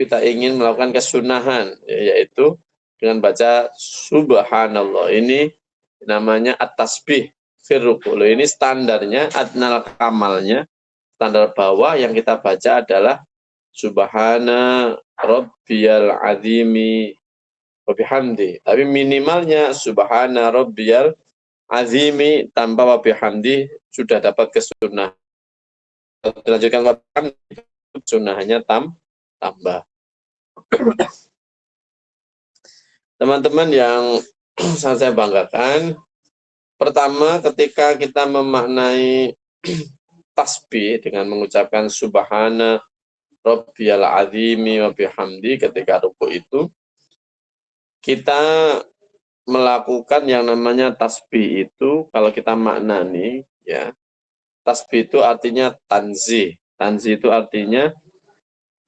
kita ingin melakukan kesunahan, yaitu dengan baca subhanallah. Ini namanya at-tasbih firruku. Ini standarnya, adnal kamalnya, standar bawah yang kita baca adalah subhana rabbiyal azimi wa bihamdi. Tapi minimalnya subhana rabbiyal azimi tanpa wa bihamdi sudah dapat kesunahan. Dilanjutkan wa bihamdi, sunnahnya tambah. Teman-teman yang saya banggakan, pertama ketika kita memaknai tasbih dengan mengucapkan subhana rabbiyal azimi wa bihamdi ketika ruku itu, kita melakukan yang namanya tasbih itu, kalau kita maknani, ya, tasbih itu artinya tanzih. Tanzih itu artinya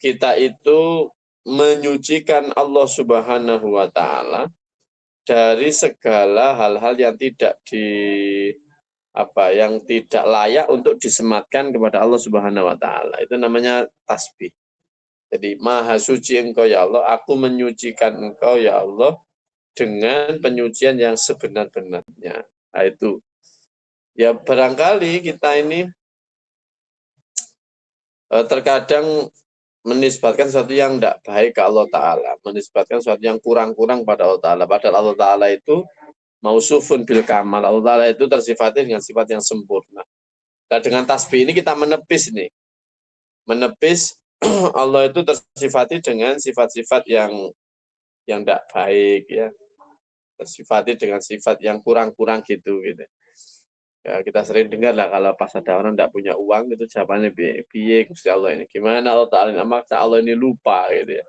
kita itu menyucikan Allah Subhanahu wa Ta'ala dari segala hal-hal yang tidak yang tidak layak untuk disematkan kepada Allah Subhanahu wa Ta'ala. Itu namanya tasbih. Jadi maha suci engkau ya Allah, aku menyucikan engkau ya Allah dengan penyucian yang sebenar-benarnya. Nah, itu ya, barangkali kita ini terkadang menisbatkan sesuatu yang tidak baik ke Allah Ta'ala, menisbatkan sesuatu yang kurang-kurang pada Allah Ta'ala. Padahal Allah Ta'ala itu mausufun bil kamal. Allah Ta'ala itu tersifati dengan sifat yang sempurna. Nah, dengan tasbih ini kita menepis nih. Menepis Allah itu tersifati dengan sifat-sifat yang tidak baik, ya. Tersifati dengan sifat yang kurang-kurang gitu. Ya, kita sering dengar lah kalau pas ada orang tidak punya uang itu jawabannya piye Gusti Allah ini. Gimana Allah Ta'ala ini, maksa Allah ini lupa gitu ya.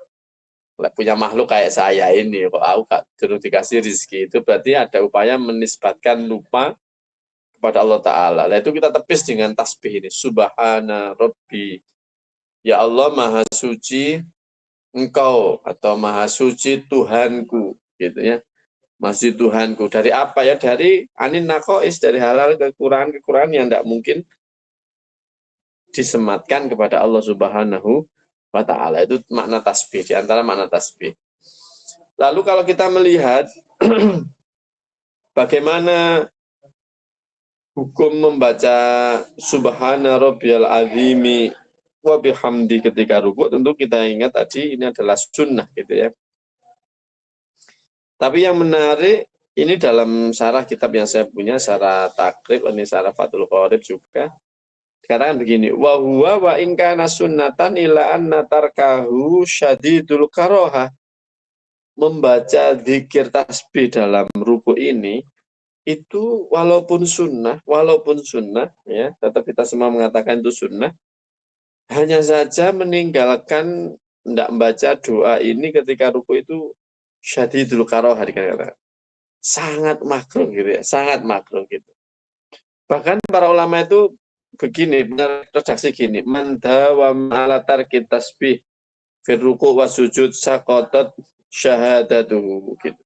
Punya makhluk kayak saya ini, kok aku terus dikasih rezeki, itu berarti ada upaya menisbatkan lupa kepada Allah Ta'ala. Nah, itu kita tepis dengan tasbih ini. Subhana Rabbi. Ya Allah maha suci engkau, atau maha suci Tuhanku, gitu ya. Masih Tuhanku. Dari apa ya? Dari anin nakois, dari halal kekurangan-kekurangan yang tidak mungkin disematkan kepada Allah Subhanahu wa Ta'ala. Itu makna tasbih, di antara makna tasbih. Lalu kalau kita melihat bagaimana hukum membaca subhana rabbiyal azimi wa bihamdi ketika rukuk, tentu kita ingat tadi ini adalah sunnah gitu ya. Tapi yang menarik, ini dalam syarah kitab yang saya punya, syarah takrib, ini syarah Fathul Qorib juga, dikatakan begini, wa huwa wa in kana sunnatan ila anna tarkahu syadidul karoha. Membaca zikir tasbih dalam ruku ini, itu walaupun sunnah, ya, tetap kita semua mengatakan itu sunnah, hanya saja meninggalkan, tidak membaca doa ini ketika ruku itu syadidul karoha, dikatakan sangat makruh gitu ya, sangat makruh gitu. Bahkan para ulama itu begini, benar redaksi gini, man dawam ala tarki tasbih fil ruku' wa sujud saqatat syahadatuhu gitu.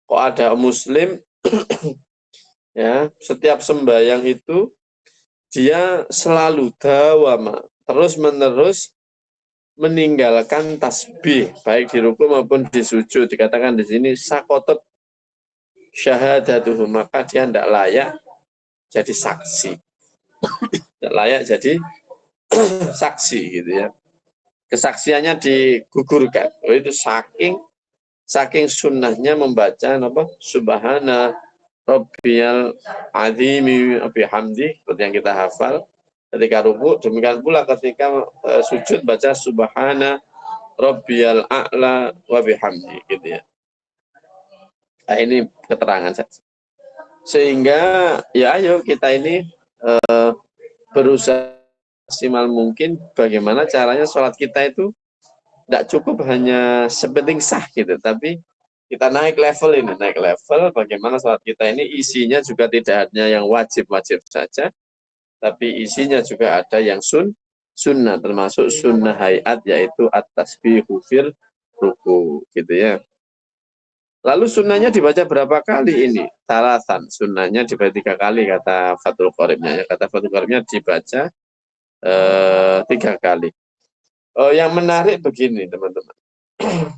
Kok ada muslim ya, setiap sembahyang itu dia selalu dawama, terus-menerus meninggalkan tasbih baik di ruku maupun di sujud, dikatakan di sini saqatat syahadatuhu, maka dia tidak layak jadi saksi. Tidak layak jadi saksi gitu ya. Kesaksiannya digugurkan. Oh, itu saking sunnahnya membaca apa? Subhana rabbiyal azimi wa bihamdi, seperti yang kita hafal ketika ruku, demikian pula ketika sujud baca subhana rabbiyal a'la wa bihamdi gitu ya. Nah, ini keterangan saja. Sehingga ya ayo kita ini berusaha maksimal mungkin bagaimana caranya sholat kita itu tidak cukup hanya sepenting sah gitu, tapi kita naik level ini, bagaimana sholat kita ini isinya juga tidak hanya yang wajib-wajib saja, tapi isinya juga ada yang sunnah, termasuk sunnah hayat, yaitu at-tasbihu fil ruku gitu ya. Lalu sunnahnya dibaca berapa kali ini? Salasan. Sunnahnya dibaca 3 kali, kata Fathul Qoribnya. Kata Fathul Qoribnya dibaca 3 kali. Yang menarik begini teman-teman.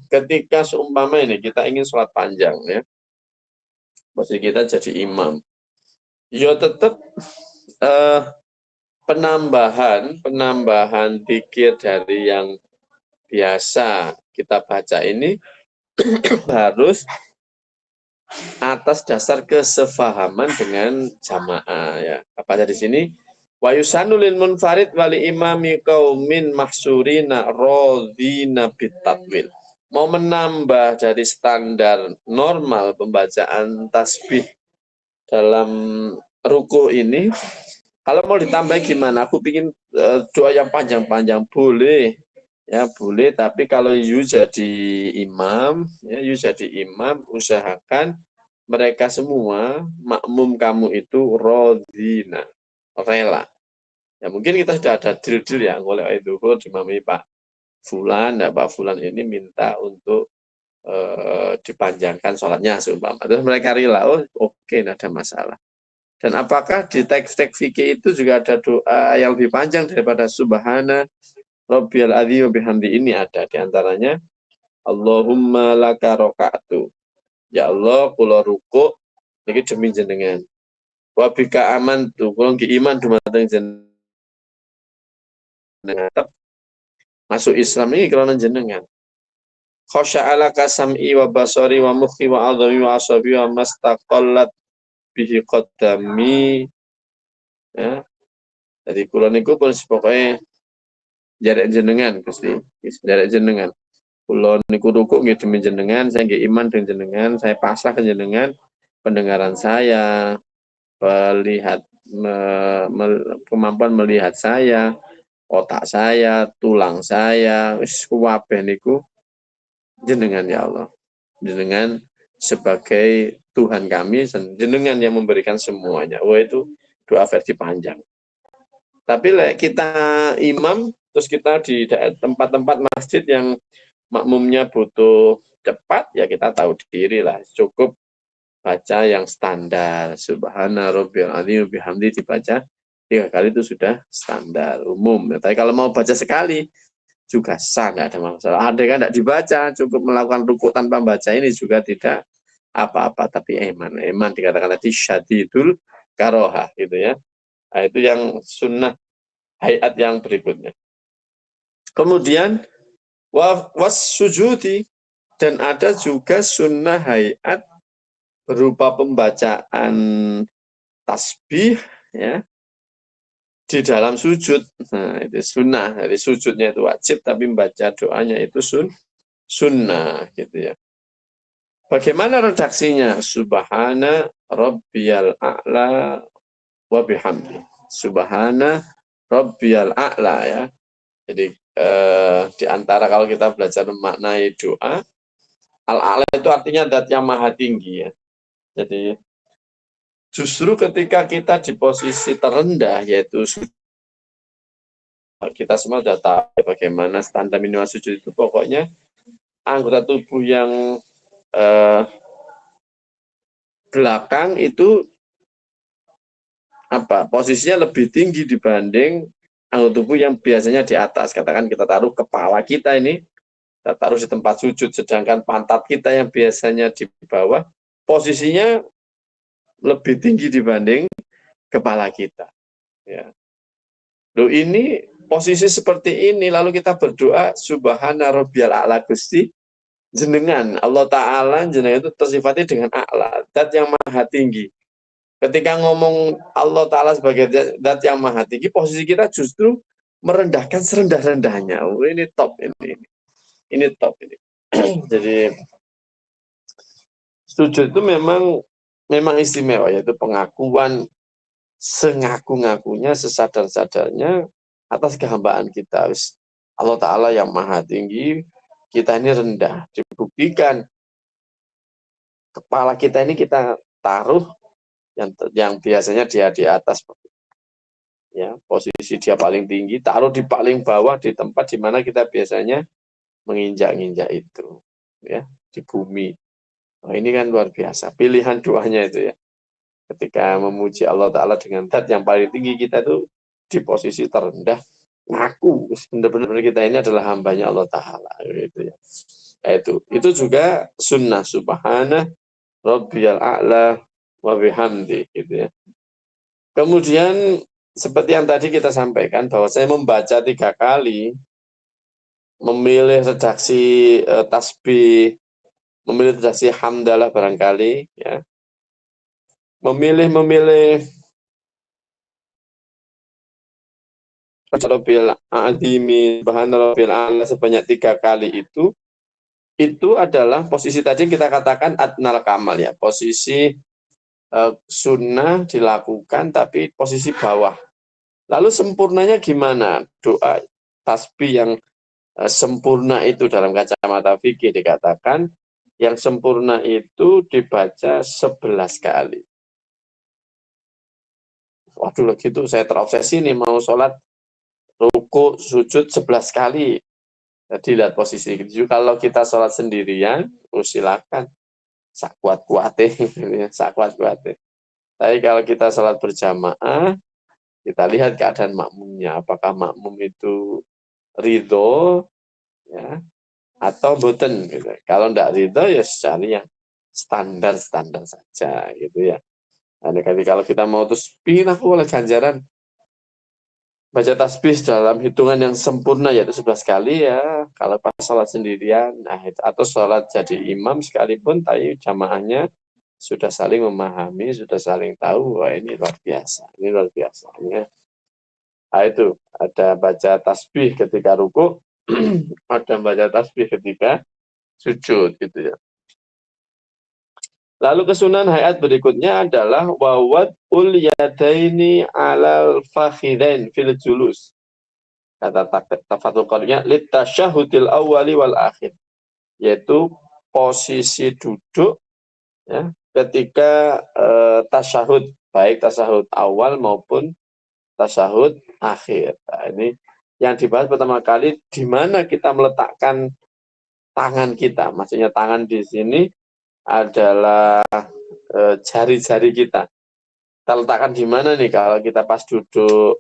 Ketika seumpama ini kita ingin sholat panjang ya, posisi kita jadi imam, ya tetap penambahan dikir dari yang biasa kita baca ini harus atas dasar kesefahaman dengan jamaah ya. Apa di sini? Wa yusanulil munfarid wali imami qaumin mahsurina radina bitatwil. Mau menambah dari standar normal pembacaan tasbih dalam ruku ini, kalau mau ditambah gimana? Aku pingin doa yang panjang-panjang, boleh. Ya boleh, tapi kalau you jadi imam, ya you jadi imam, usahakan mereka semua makmum kamu itu rodina, rela. Ya mungkin kita sudah ada drill-drill ya, oleh itu dimami Pak Fulan, ya Pak Fulan ini minta untuk dipanjangkan sholatnya seumpama. Terus mereka rela, oh oke, tidak ada masalah. Dan apakah di teks-teks fikih itu juga ada doa yang lebih panjang daripada subhana Rabbiyal Adzim bihamdi? Ini ada di antaranya Allahumma laka roka'tu. Ya Allah, kula ruku niki demi jenengan. Wa bika amantu, kula nggih iman dumateng jenengan. Masuk Islam ini karena jenengan. Khosya'ala kasam'i wa basari wa mukhi wa adhami wa asabi wa mastaqallat bihi qaddami. Ya. Jadi kula niku pun pokoknya jarak jenengan Gusti, jarak jenengan. Kula niku ruku nggih demi jenengan, saya nggih iman dengan jenengan, saya pasrah ke jenengan pendengaran saya, kemampuan melihat saya, otak saya, tulang saya, wis kuwabeh niku jenengan ya Allah. Jenengan sebagai Tuhan kami, jenengan yang memberikan semuanya. Wah itu doa versi panjang. Tapi kita imam, terus kita di tempat-tempat masjid yang makmumnya butuh cepat, ya kita tahu diri lah. Cukup baca yang standar. Subhana rabbiyal adzim bihamdi dibaca 3 kali itu sudah standar, umum. Tapi kalau mau baca sekali, juga sah, nggak ada masalah. Ada kan tidak dibaca, cukup melakukan ruku tanpa baca ini juga tidak apa-apa. Tapi eman dikatakan tadi syadidul karohah gitu ya. Nah, itu yang sunnah hayat yang berikutnya. Kemudian was sujudi, dan ada juga sunnah hayat berupa pembacaan tasbih ya di dalam sujud. Nah, itu sunnah. Jadi sujudnya itu wajib, tapi membaca doanya itu sunnah gitu ya. Bagaimana redaksinya? Subhana rabbiyal a'la wa bihamdi. Subhana rabbiyal a'la ya. Jadi di antara kalau kita belajar memaknai doa, al-a'la itu artinya zat yang maha tinggi ya. Jadi justru ketika kita di posisi terendah, yaitu kita semua sudah tahu bagaimana standar minimal sujud itu, pokoknya anggota tubuh yang belakang itu posisinya lebih tinggi dibanding anggota tubuh yang biasanya di atas. Katakan kita taruh kepala kita ini, kita taruh di tempat sujud, sedangkan pantat kita yang biasanya di bawah, posisinya lebih tinggi dibanding kepala kita. Ya. Loh, ini posisi seperti ini, lalu kita berdoa, Subhana Rabbiyal A'la Gusti, jenengan, Allah Ta'ala, jenengan itu tersifati dengan a'la, zat yang maha tinggi. Ketika ngomong Allah Ta'ala sebagai zat yang maha tinggi, posisi kita justru merendahkan serendah-rendahnya. Oh, ini top ini top ini. Jadi sujud itu memang istimewa, yaitu pengakuan sengaku-ngakunya, sesadar-sadarnya atas kehambaan kita. Allah Ta'ala yang maha tinggi, kita ini rendah. Dibuktikan kepala kita ini kita taruh yang biasanya dia di atas, ya posisi dia paling tinggi, taruh di paling bawah, di tempat di mana kita biasanya menginjak-injak itu, ya, di bumi. Nah, ini kan luar biasa pilihan doanya itu ya. Ketika memuji Allah Ta'ala dengan zat yang paling tinggi, kita itu di posisi terendah, ngaku benar-benar kita ini adalah hambanya Allah Ta'ala gitu ya. Itu juga sunnah subhana rabbiyal a'la wa bihamdi gitu ya. Kemudian seperti yang tadi kita sampaikan bahwa saya membaca 3 kali, memilih redaksi tasbih, memilih redaksi hamdalah barangkali ya. Memilih Rabbil Azimi, Subhana Rabbil A'la sebanyak 3 kali itu adalah posisi tadi kita katakan adnal kamal ya, posisi sunnah dilakukan tapi posisi bawah. Lalu sempurnanya gimana? Doa tasbih yang sempurna itu dalam kacamata fikih dikatakan yang sempurna itu dibaca 11 kali. Waduh, gitu saya terobsesi nih mau sholat ruku sujud 11 kali. Jadi lihat posisi itu. Kalau kita sholat sendirian, silakan sak kuat-kuatnya, sak kuat-kuatnya. Tapi kalau kita sholat berjamaah, kita lihat keadaan makmumnya. Apakah makmum itu ridho, ya, atau boten. Gitu. Kalau tidak ridho, ya cari yang standar-standar saja, gitu ya. Nah, kalau kita mau terus pingin aku oleh ganjaran baca tasbih dalam hitungan yang sempurna yaitu 11 kali ya kalau pas sholat sendirian atau sholat jadi imam sekalipun tapi jamaahnya sudah saling memahami, sudah saling tahu, wah ini luar biasa, ini luar biasanya. Nah, itu ada baca tasbih ketika ruku, ada baca tasbih ketika sujud gitu ya. Lalu kesunahan hayat berikutnya adalah wawat ul yadaini alal fakhidain fil julus. Kata tafatul qadnya litasyahudil awwali wal akhir, yaitu posisi duduk ya ketika tasyahud, baik tasyahud awal maupun tasyahud akhir. Nah, ini yang dibahas pertama kali di mana kita meletakkan tangan kita. Maksudnya tangan di sini adalah jari-jari kita. Kita letakkan di mana nih kalau kita pas duduk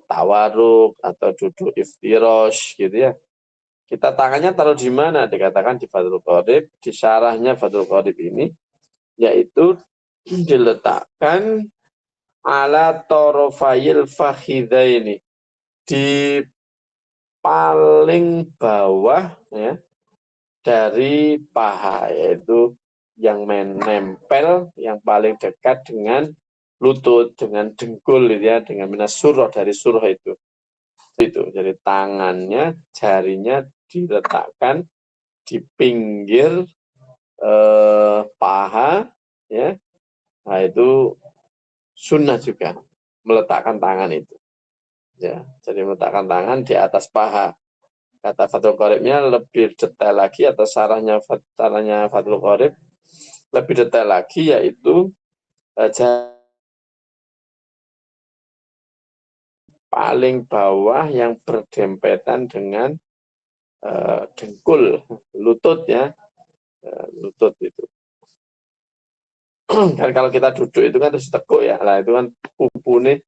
tawaruk atau duduk iftirosh gitu ya. Kita tangannya taruh di mana? Dikatakan di Fathul Qorib, di syarahnya Fathul Qorib ini, yaitu diletakkan ala torofayil fakhidaini, di paling bawah ya dari paha, yaitu yang menempel yang paling dekat dengan lutut, dengan dengkul ya, dengan minas surah, dari surah itu. Jadi tangannya, jarinya diletakkan di pinggir paha ya. Nah, itu sunnah juga meletakkan tangan itu. Ya, jadi meletakkan tangan di atas paha. Kata Fathul Qoribnya lebih detail lagi, atau sarahnya Fathul Qorib lebih detail lagi, yaitu paling bawah yang berdempetan dengan dengkul, lutut ya, lutut itu. Kan kalau kita duduk itu kan terus tekuk ya, lah itu kan pupu nih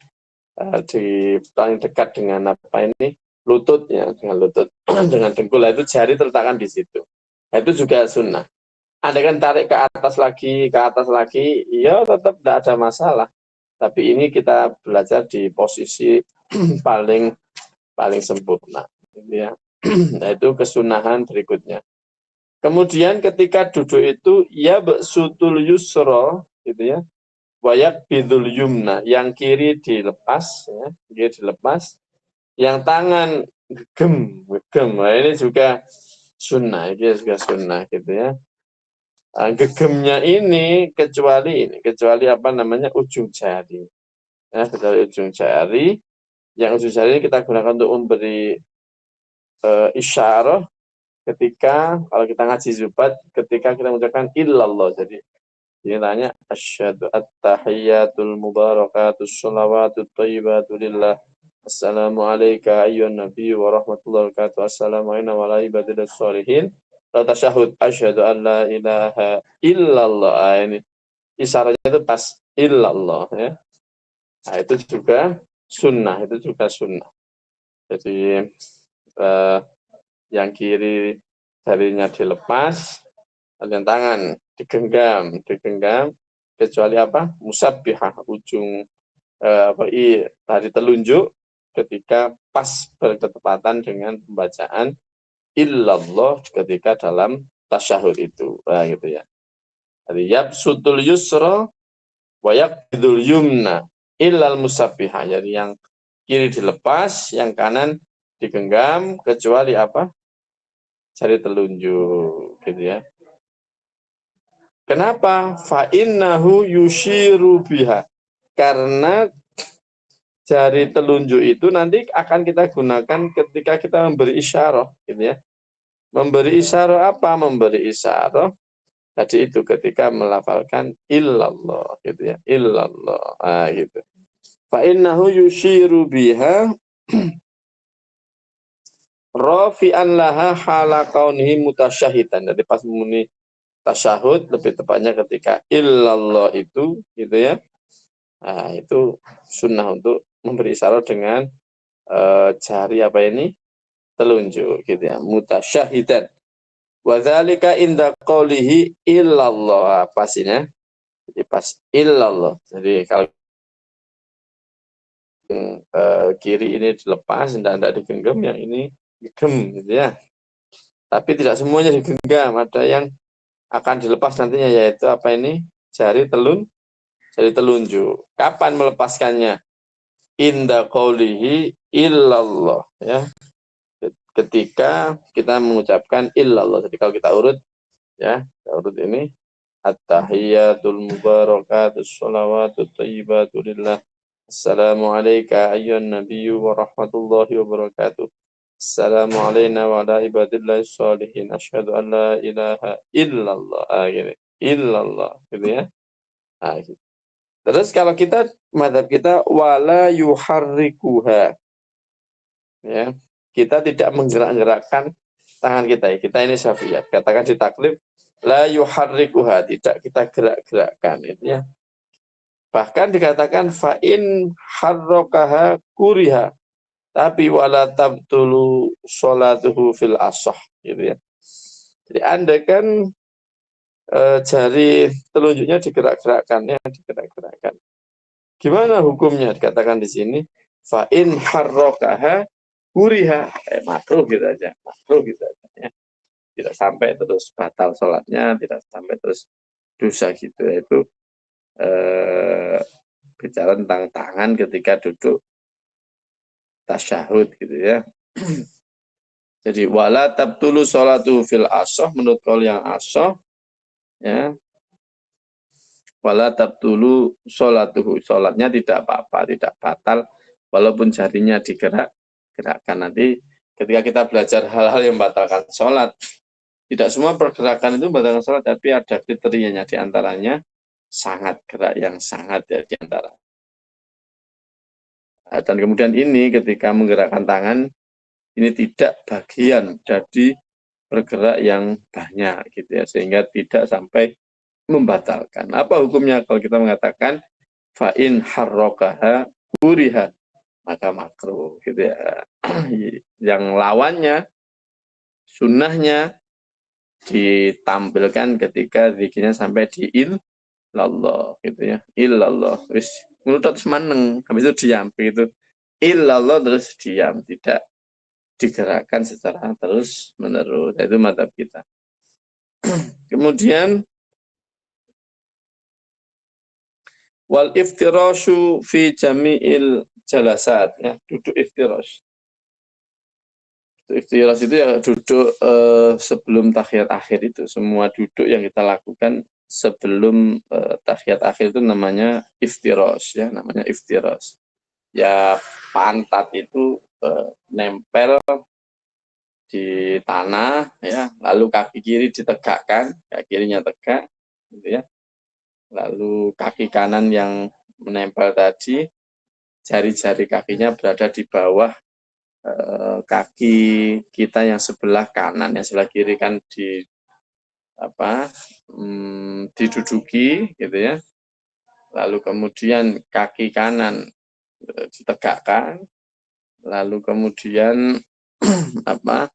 di paling dekat dengan apa ini, lutut ya, dengan lutut dengan dengkul, itu jari terletakkan di situ. Nah, itu juga sunnah. Anda kan tarik ke atas lagi, ya tetap tidak ada masalah. Tapi ini kita belajar di posisi paling sempurna, gitu ya. Nah, itu kesunahan berikutnya. Kemudian ketika duduk itu ya besutul yusro, gitu ya, wayak bidul yumna, yang kiri dilepas, ya, kiri dilepas, yang tangan gegem. Nah, ini juga sunnah, ini juga sunnah, gitu ya. Nah, gegemnya ini kecuali apa namanya, ujung jari, ya, kecuali ujung jari. Yang ujung jari ini kita gunakan untuk memberi isyarah ketika kalau kita ngaji zubat, ketika kita mengucapkan illallah. Jadi ini tanya asyhadu at-tahiyyatul mubarakatus shalawatut thayyibatu lillah. Assalamu alayka ayyuhan nabiy wa rahmatullahi wa barakatuh. Assalamu alayna wa ala ibadillah sholihin. Lalu tasyahud asyhadu an la ilaha illallah. Ini isyaratnya itu pas illallah ya. Nah, itu juga sunnah, itu juga sunnah. Jadi yang kiri jarinya dilepas, yang tangan digenggam, kecuali apa? Musabbihah, ujung tari telunjuk ketika pas bertepatan dengan pembacaan illallah ketika dalam tasyahud itu. Nah, gitu ya. Jadi yabsutul yusra wa yaqbidul yumna illal musabbihah. Jadi yang kiri dilepas, yang kanan digenggam kecuali apa? Jari telunjuk, gitu ya. Kenapa? Fa innahu yushiru biha. Karena jari telunjuk itu nanti akan kita gunakan ketika kita memberi isyarah, gitu ya. Memberi isyarah apa? Memberi isyarah tadi itu ketika melafalkan illallah, gitu ya. Illallah, gitu. Fa innahu yushiru biha rafi'an laha hala kaunihi mutasyahidan. Jadi pas muni tasyahud, lebih tepatnya ketika illallah itu, gitu ya. Nah, itu sunnah untuk memberi isyarat dengan jari apa ini? Telunjuk, gitu ya. Mutasyahidan. Wa dzalika inda qoulihi illallah. Pastinya jadi pas illallah. Jadi kalau kiri ini dilepas, tidak digenggam, yang ini digem, gitu ya. Tapi tidak semuanya digenggam, ada yang akan dilepas nantinya, yaitu apa ini? Jari telunjuk. Kapan melepaskannya? Inda qoulihi illallah, ya. Ketika kita mengucapkan illallah. Jadi kalau kita urut, ya, kita urut ini at-tahiyyatul mubarakatus sholawatut thayyibatu lillah. Assalamu alayka ayyuhan nabiyyu wa rahmatullahi wa barakatuh. Assalamu alayna wa ala ibadillahi sholihin. Asyhadu an la ilaha illallah. Gini. Illallah, gitu ya. Gitu. Terus kalau kita, madhab kita wala yuharrikuha. Ya. Kita tidak menggerak-gerakkan tangan kita. Kita ini Syafi'iyah. Katakan di taklif la yuharrikuha, tidak kita gerak-gerakkan, itu ya. Bahkan dikatakan fa'in harrokaha kuriha, tapi wala tabtulu sholatuhu fil asah, gitu ya. Jadi andai kan jari telunjuknya digerak-gerakkan, ya, digerak-gerakkan. Gimana hukumnya? Dikatakan di sini fa'in harrokaha kuriha, makruh gitu aja, makruh gitu aja, ya. Tidak sampai terus batal sholatnya, tidak sampai terus dosa gitu, yaitu bicara tentang tangan ketika duduk tasyahud, gitu ya. Jadi wala tabtulu sholatu fil asoh, menurut kaul yang asoh, ya, wala tabtulu sholatuhu, sholatnya tidak apa-apa, tidak batal walaupun jarinya digerakkan. Nanti ketika kita belajar hal-hal yang membatalkan sholat, tidak semua pergerakan itu membatalkan sholat, tapi ada kriterianya, diantaranya sangat, gerak yang sangat, ya, diantara. Dan kemudian ini ketika menggerakkan tangan, ini tidak bagian dari bergerak yang banyak, gitu ya, sehingga tidak sampai membatalkan. Apa hukumnya kalau kita mengatakan fa'in harrokaha kuriha, maka makruh, gitu ya. Yang lawannya, sunnahnya ditampilkan ketika zikirnya sampai di illallah, gitu ya. Illallah, wis menurut semaneng, habis itu diam, begitu. Illallah terus diam, tidak digerakkan secara terus menerus. Itu madzhab kita. Kemudian wal iftirashu fi jami'il jalasat, ya, duduk iftiras. Iftiras itu ya duduk sebelum tahiyat akhir itu. Semua duduk yang kita lakukan sebelum tahiyat akhir itu namanya iftiras, ya, namanya iftiras. Ya, pantat itu nempel di tanah, ya, lalu kaki kiri ditegakkan, kaki kirinya tegak, gitu ya. Lalu kaki kanan yang menempel tadi, jari-jari kakinya berada di bawah kaki kita yang sebelah kanan, yang sebelah kiri kan diduduki, gitu ya. Lalu kemudian kaki kanan ditegakkan, Lalu kemudian apa?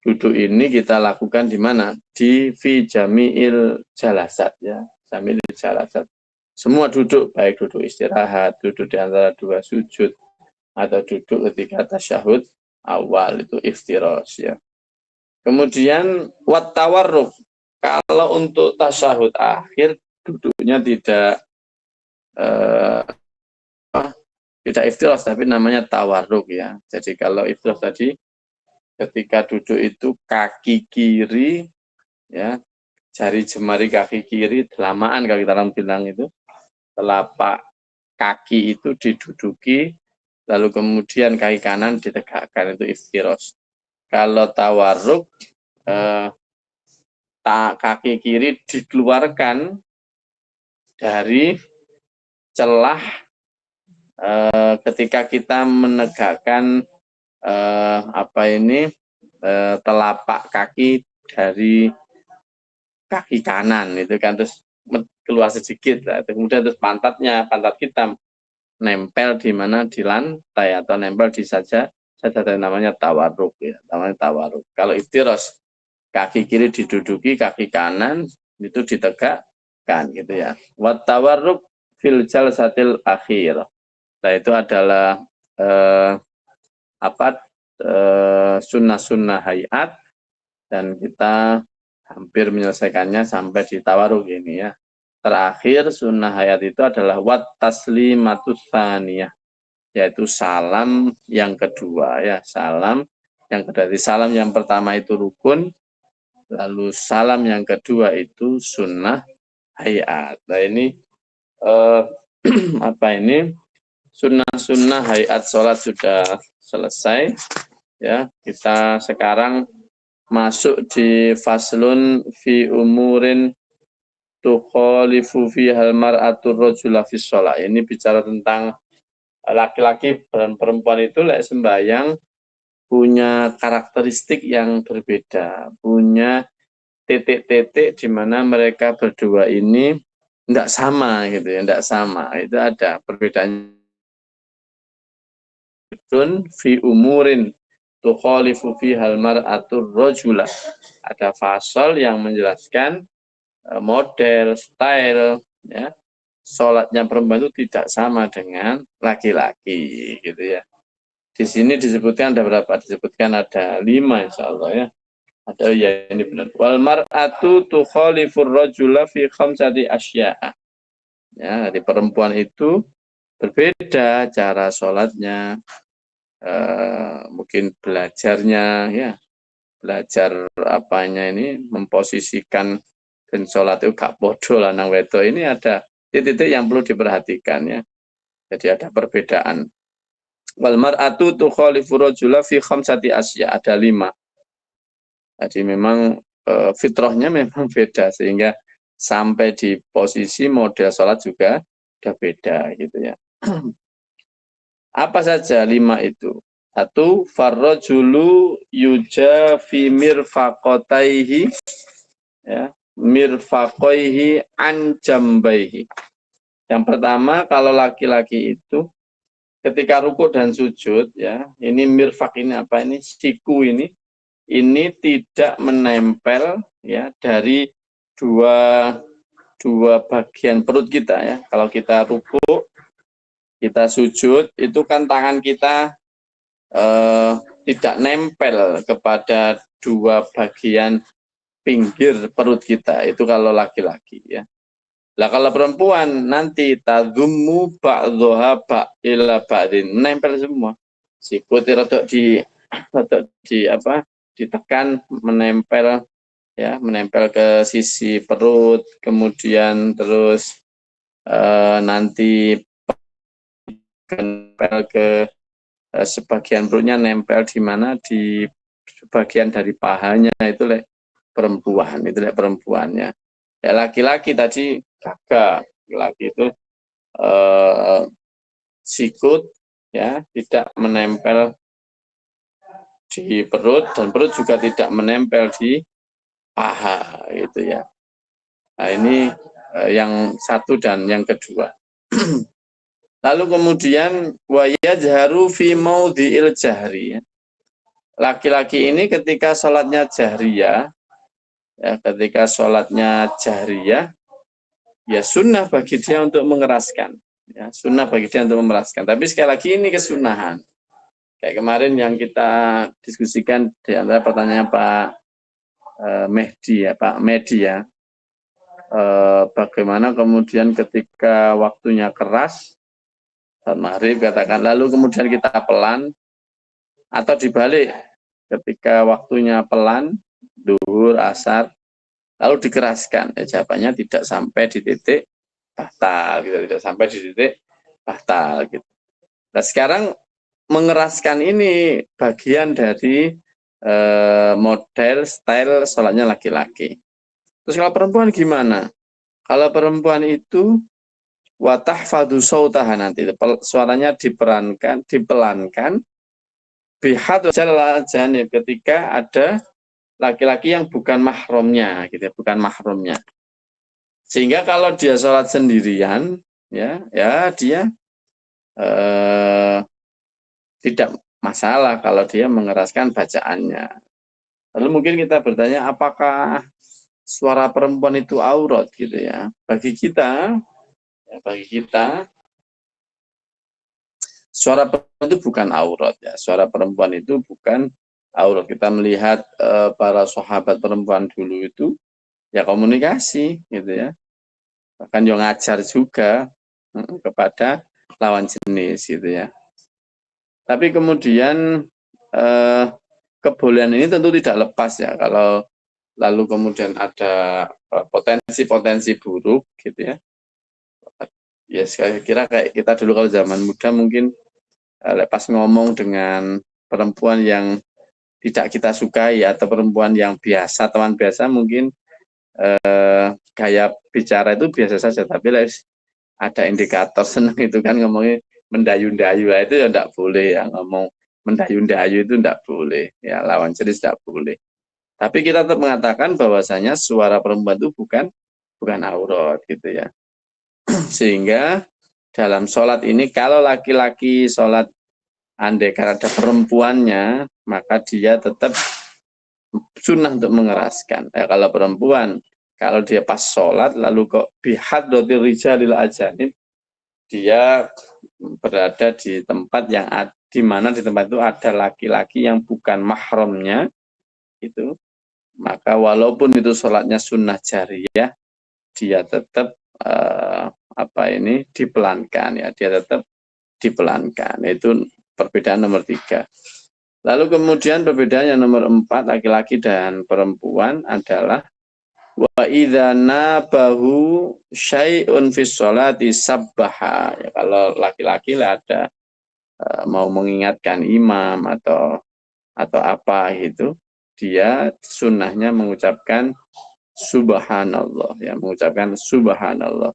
Duduk ini kita lakukan di mana? Di fi jami'il jalasat ya. Jami'il jalasat. Semua duduk, baik duduk istirahat, duduk di antara dua sujud, atau duduk ketika tasyahud awal itu iftirash ya. Kemudian wat tawarruk. Kalau untuk tasyahud akhir duduknya eh, tidak iftirash tapi namanya tawarruk ya. Jadi kalau iftirash tadi ketika duduk itu kaki kiri ya, jari jemari kaki kiri delamaan kalau kita orang bilang itu, telapak kaki itu diduduki, lalu kemudian kaki kanan ditegakkan, itu iftirash. Kalau tawarruk kaki kiri dikeluarkan dari celah ketika kita menegakkan telapak kaki dari kaki kanan itu kan, terus keluar sedikit lah. Kemudian terus pantat kita nempel di mana, di lantai atau nempel di saja namanya tawarruk ya, namanya tawarruk. Kalau iftirash kaki kiri diduduki, kaki kanan itu ditegakkan gitu ya. Wat tawarruk fil jalsatil akhir. Nah itu adalah sunnah-sunnah hayat, dan kita hampir menyelesaikannya sampai di tawarruk ini ya. Terakhir sunnah hayat itu adalah wat taslimatus tsaniyah, yaitu salam yang kedua ya, salam yang kedua. Salam yang pertama itu rukun, lalu salam yang kedua itu sunnah hayat. Nah ini sunnah-sunnah hayat sholat sudah selesai ya. Kita sekarang masuk di faslun fi umurin tukhalifu fi hal mar'atur rajula fi sholat. Ini bicara tentang laki-laki dan perempuan itu lek sembahyang punya karakteristik yang berbeda, punya titik-titik di mana mereka berdua ini tidak sama gitu ya, tidak sama. Itu ada perbedaan fi umurin tukhalifu fi hal mar'atur rajula. Ada fasal yang menjelaskan model, style ya. Sholatnya perempuan itu tidak sama dengan laki-laki gitu ya. Di sini disebutkan ada berapa? Disebutkan ada 5 insya Allah ya. Ada ya, ini benar. Wal mar'atu tukhalifur rajula fi khamsati asya'a. Ya, di perempuan itu berbeda cara sholatnya, mungkin belajarnya ya, belajar apanya ini, memposisikan dan sholat itu gak bodoh lanang wedo, ini ada titik-titik yang perlu diperhatikan ya. Jadi ada perbedaan. Wal mar'atu tukhalifu rajula fi khamsati asya, ada 5. Jadi memang fitrahnya memang beda, sehingga sampai di posisi model sholat juga udah beda gitu ya. Apa saja 5 itu? 1, farrajulu yuja fi mirfaqataihi ya, mirfaqaihi an jambaihi. Yang pertama, kalau laki-laki itu ketika rukuk dan sujud ya, ini mirfaq ini apa ini? Siku ini tidak menempel ya dari dua bagian perut kita ya. Kalau kita rukuk, kita sujud, itu kan tangan kita tidak nempel kepada dua bagian pinggir perut kita. Itu kalau laki-laki ya. Lah kalau perempuan nanti tadummu ba'dhoha ba'ila ba'din, nempel semua. Sikut rodok ditekan, menempel ya, menempel ke sisi perut, kemudian terus nanti nempel ke sebagian perutnya, nempel di mana, di bagian dari pahanya, itu lek perempuan, itu lek perempuannya. Ya laki-laki tadi gagah, laki itu sikut ya, tidak menempel di perut, dan perut juga tidak menempel di paha gitu ya. Nah ini yang satu dan yang kedua. Lalu kemudian wa yajharu fi maudhi'il jahri. Laki-laki ini ketika sholatnya jahriyah, ya, ketika sholatnya jahriyah, ya sunnah bagi dia untuk mengeraskan. Ya, sunnah bagi dia untuk mengeraskan. Tapi sekali lagi ini kesunahan. Kayak kemarin yang kita diskusikan di antara pertanyaan Pak Mehdi ya, Pak Mehdi ya. Bagaimana kemudian ketika waktunya keras, saat maghrib katakan, lalu kemudian kita pelan, atau dibalik, ketika waktunya pelan, duhur, asar, lalu dikeraskan. Jawabannya tidak sampai di titik batal, gitu. Tidak sampai di titik batal. Gitu. Nah sekarang mengeraskan ini bagian dari model, style sholatnya laki-laki. Terus kalau perempuan gimana? Kalau perempuan itu watahfadu sautaha, nanti suaranya dipelankan bihad janib, ketika ada laki-laki yang bukan mahramnya, gitu, bukan mahramnya. Sehingga kalau dia sholat sendirian, ya dia tidak masalah kalau dia mengeraskan bacaannya. Lalu mungkin kita bertanya, apakah suara perempuan itu aurat, gitu ya? Bagi kita, suara perempuan itu bukan aurat, ya. Suara perempuan itu bukan aurat. Kita melihat para sahabat perempuan dulu itu ya komunikasi, gitu ya. Bahkan yang ngajar juga kepada lawan jenis, gitu ya. Tapi kemudian kebolehan ini tentu tidak lepas ya, kalau lalu kemudian ada potensi-potensi buruk, gitu ya. Ya saya kira kayak kita dulu kalau zaman muda mungkin lepas ngomong dengan perempuan yang tidak kita sukai atau perempuan yang biasa, teman biasa, mungkin gaya bicara itu biasa saja, tapi ada indikator senang itu kan ngomongnya mendayu-dayu, itu ya tidak boleh ya, ngomong mendayu-dayu itu tidak boleh ya, lawan jenis tidak boleh. Tapi kita tetap mengatakan bahwasanya suara perempuan itu bukan aurat, gitu ya. Sehingga dalam sholat ini, kalau laki-laki sholat andai karena ada perempuannya, maka dia tetap sunnah untuk mengeraskan. Ya, kalau perempuan, kalau dia pas sholat lalu kok bihadrotir rijalil ajanib, dia berada di tempat yang di mana di tempat itu ada laki-laki yang bukan mahramnya, itu maka walaupun itu sholatnya sunnah jariyah, dia tetap dipelankan, ya, dia tetap dipelankan. Itu perbedaan nomor 3. Lalu kemudian perbedaan yang nomor 4, laki-laki dan perempuan adalah wa idza nabahu syai'un fi sholati sabbaha. Ya, kalau laki-laki ada mau mengingatkan imam atau apa itu, dia sunnahnya mengucapkan subhanallah, ya, mengucapkan subhanallah,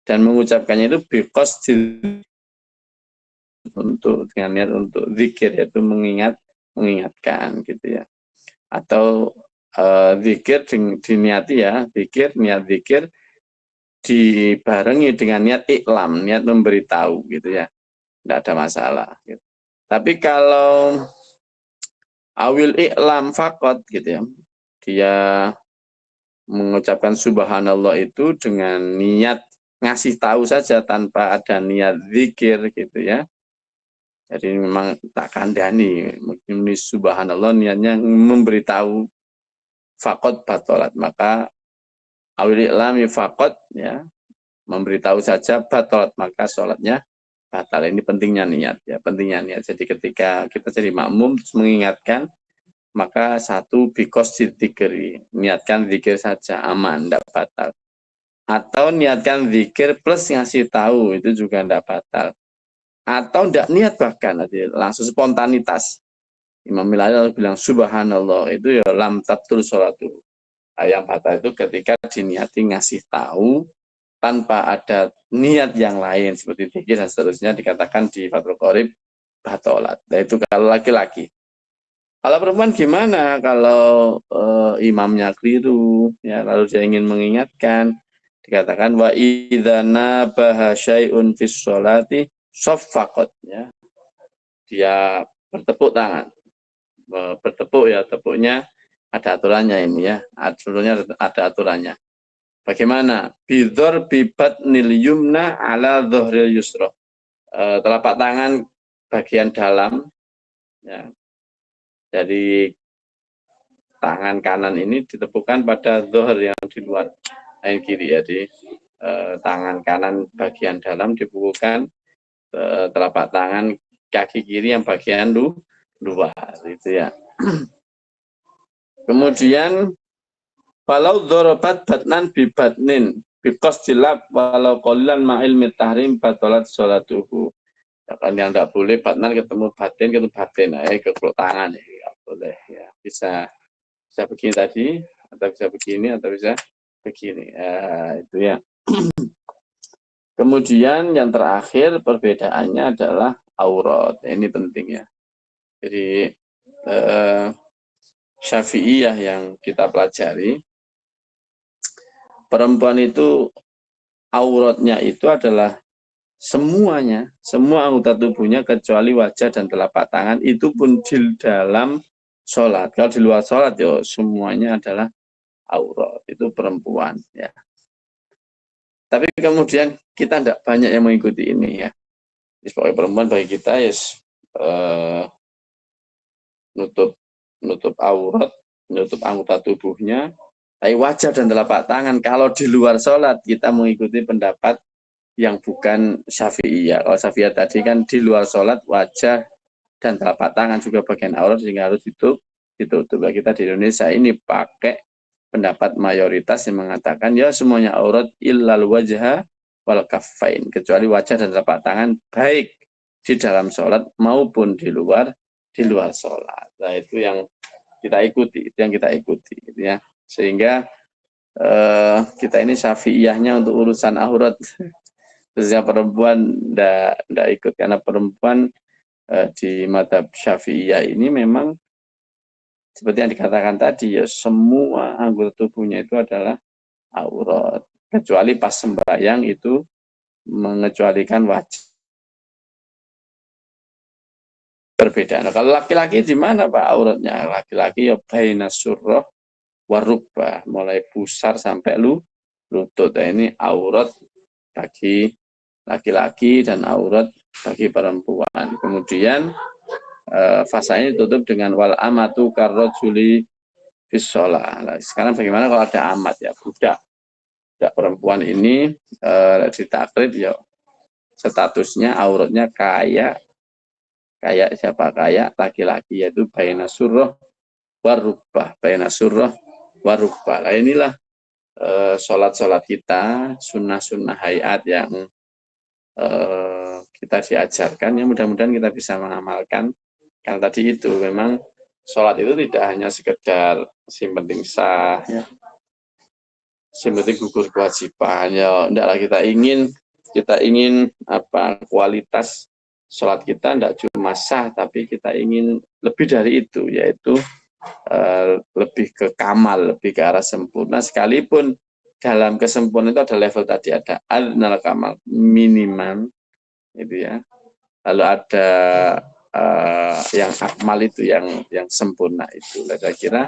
dan mengucapkannya itu biqasdil, untuk dengan niat untuk zikir, yaitu mengingatkan, gitu ya. Atau zikir diniati ya, niat zikir dibarengi dengan niat iklam, niat memberitahu, gitu ya. Tidak ada masalah, gitu. Tapi kalau awil iklam fakot, gitu ya, dia mengucapkan subhanallah itu dengan niat ngasih tahu saja tanpa ada niat zikir, gitu ya. Jadi memang tak kandani, mungkin ini subhanallah niatnya memberitahu, fakot batolat, maka awil iklami fakot, ya, memberitahu saja, batolat, maka sholatnya batal. Ini pentingnya niat, ya, pentingnya niat. Jadi ketika kita jadi makmum terus mengingatkan, maka satu bikos dzikri, niatkan zikir saja, aman, tidak batal. Atau niatkan zikir plus ngasih tahu, itu juga tidak batal. Atau tidak niat, bahkan langsung spontanitas. Imam Milal bilang subhanallah, itu ya lam tabtul sholatu. Yang batal itu ketika diniati ngasih tahu tanpa ada niat yang lain seperti zikir dan seterusnya, dikatakan di Fathul Qorib batolat. Nah, itu kalau laki-laki. Kalau perempuan gimana? Kalau imamnya keliru, ya, lalu dia ingin mengingatkan, dikatakan wa idza nabaha syai'un fis sholati Soffaqat, ya, dia bertepuk tangan. Bertepuk, ya, tepuknya ada aturannya ini, ya, aturannya ada aturannya. Bagaimana? Bidhor bibat nil yumna ala dhohril yusra. Telapak tangan bagian dalam, ya, dari tangan kanan ini ditepukkan pada dhohr yang di luar yang kiri, ya, di tangan kanan bagian dalam dipukulkan telapak tangan kaki kiri yang bagian luar, itu, ya. Kemudian walau dorobat batnan bibatnin bikos dilab walau qalilan ma'il mitahrim batalat sholatuhu. Kan yang tidak boleh batnan ketemu batin, kekeluk tangan, ya, boleh, ya. Bisa begini tadi, atau bisa begini, atau bisa begini, ya, itu, ya. Kemudian yang terakhir perbedaannya adalah aurat. Ini penting, ya. Jadi Syafi'iyah yang kita pelajari, perempuan itu auratnya itu adalah semuanya, semua anggota tubuhnya kecuali wajah dan telapak tangan, itu pun di dalam sholat. Kalau di luar sholat, ya, semuanya adalah aurat, itu perempuan, ya. Tapi kemudian kita tidak banyak yang mengikuti ini, ya. Sebagai perempuan, bagi kita, yes, nutup aurat, nutup anggota tubuhnya, tapi wajah dan telapak tangan. Kalau di luar sholat, kita mengikuti pendapat yang bukan Syafi'iyah. Kalau Syafi'iyah tadi kan di luar sholat, wajah dan telapak tangan juga bagian aurat, sehingga harus ditutup. Kita di Indonesia ini pakai pendapat mayoritas yang mengatakan, ya, semuanya aurat illal wajha wal kaffain, kecuali wajah dan telapak tangan, baik di dalam sholat maupun di luar sholat. Nah, itu yang kita ikuti, gitu, ya. Sehingga kita ini Syafi'iyahnya untuk urusan aurat, khususnya perempuan ndak ikut, karena perempuan di madhab Syafi'iyah ini memang seperti yang dikatakan tadi, ya, semua anggota tubuhnya itu adalah aurat, kecuali pas sembahyang itu mengecualikan wajah. Perbedaan. Nah, kalau laki-laki di mana, Pak, auratnya? Laki-laki, ya, baina surrah warubah, mulai pusar sampai lutut. Nah, ini aurat bagi laki-laki dan aurat bagi perempuan. Kemudian fasanya ditutup dengan wal amatu karrojuli fisolah. Nah, sekarang bagaimana kalau ada amat, ya, budak perempuan ini ditakrib, ya, statusnya auratnya kayak siapa? Kayak laki-laki, yaitu baina surrah warubah, Nah, inilah sholat kita, sunnah-sunnah hayat yang kita diajarkan, ya, mudah-mudahan kita bisa mengamalkan. Karena tadi itu memang sholat itu tidak hanya sekedar yang penting sah, ya, yang penting gugur kewajiban, ya, tidaklah kita ingin apa, kualitas sholat kita tidak cuma sah, tapi kita ingin lebih dari itu, yaitu lebih ke kamal, lebih ke arah sempurna. Sekalipun dalam kesempurnaan itu ada level tadi, ada adnal kamal, minimal, itu, ya. Lalu ada yang akmal itu, yang sempurna itu. Saya kira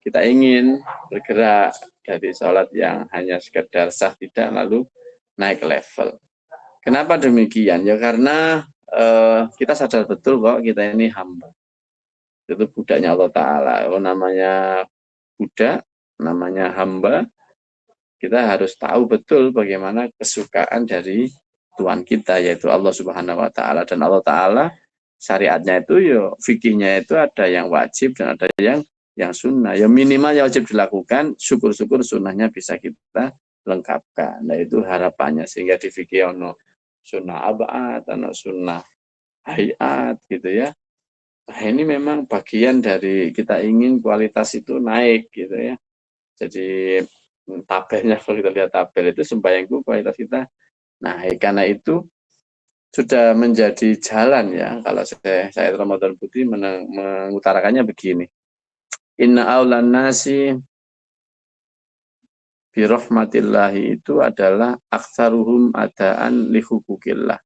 kita ingin bergerak dari sholat yang hanya sekedar sah tidak, lalu naik level. Kenapa demikian? Ya, karena kita sadar betul kok kita ini hamba. Itu budaknya Allah Ta'ala. Namanya budak, namanya hamba, kita harus tahu betul bagaimana kesukaan dari Tuhan kita, yaitu Allah Subhanahu Wa Ta'ala. Dan Allah Ta'ala syariatnya itu, ya, fikihnya itu ada yang wajib dan ada yang sunnah. Ya, minimal yang wajib dilakukan, syukur-syukur sunnahnya bisa kita lengkapkan. Nah, itu harapannya, sehingga di fikih ono sunnah abad, ono sunnah hayat, gitu, ya. Nah, ini memang bagian dari kita ingin kualitas itu naik, gitu, ya. Jadi tabelnya, kalau kita lihat tabel itu, sembahyangku kualitas kita naik. Karena itu sudah menjadi jalan, ya. Kalau saya Ramadan Putih mengutarakannya begini. Inna aulan nasi birahmatillahi itu adalah aktsaruhum adaan li hukukillah.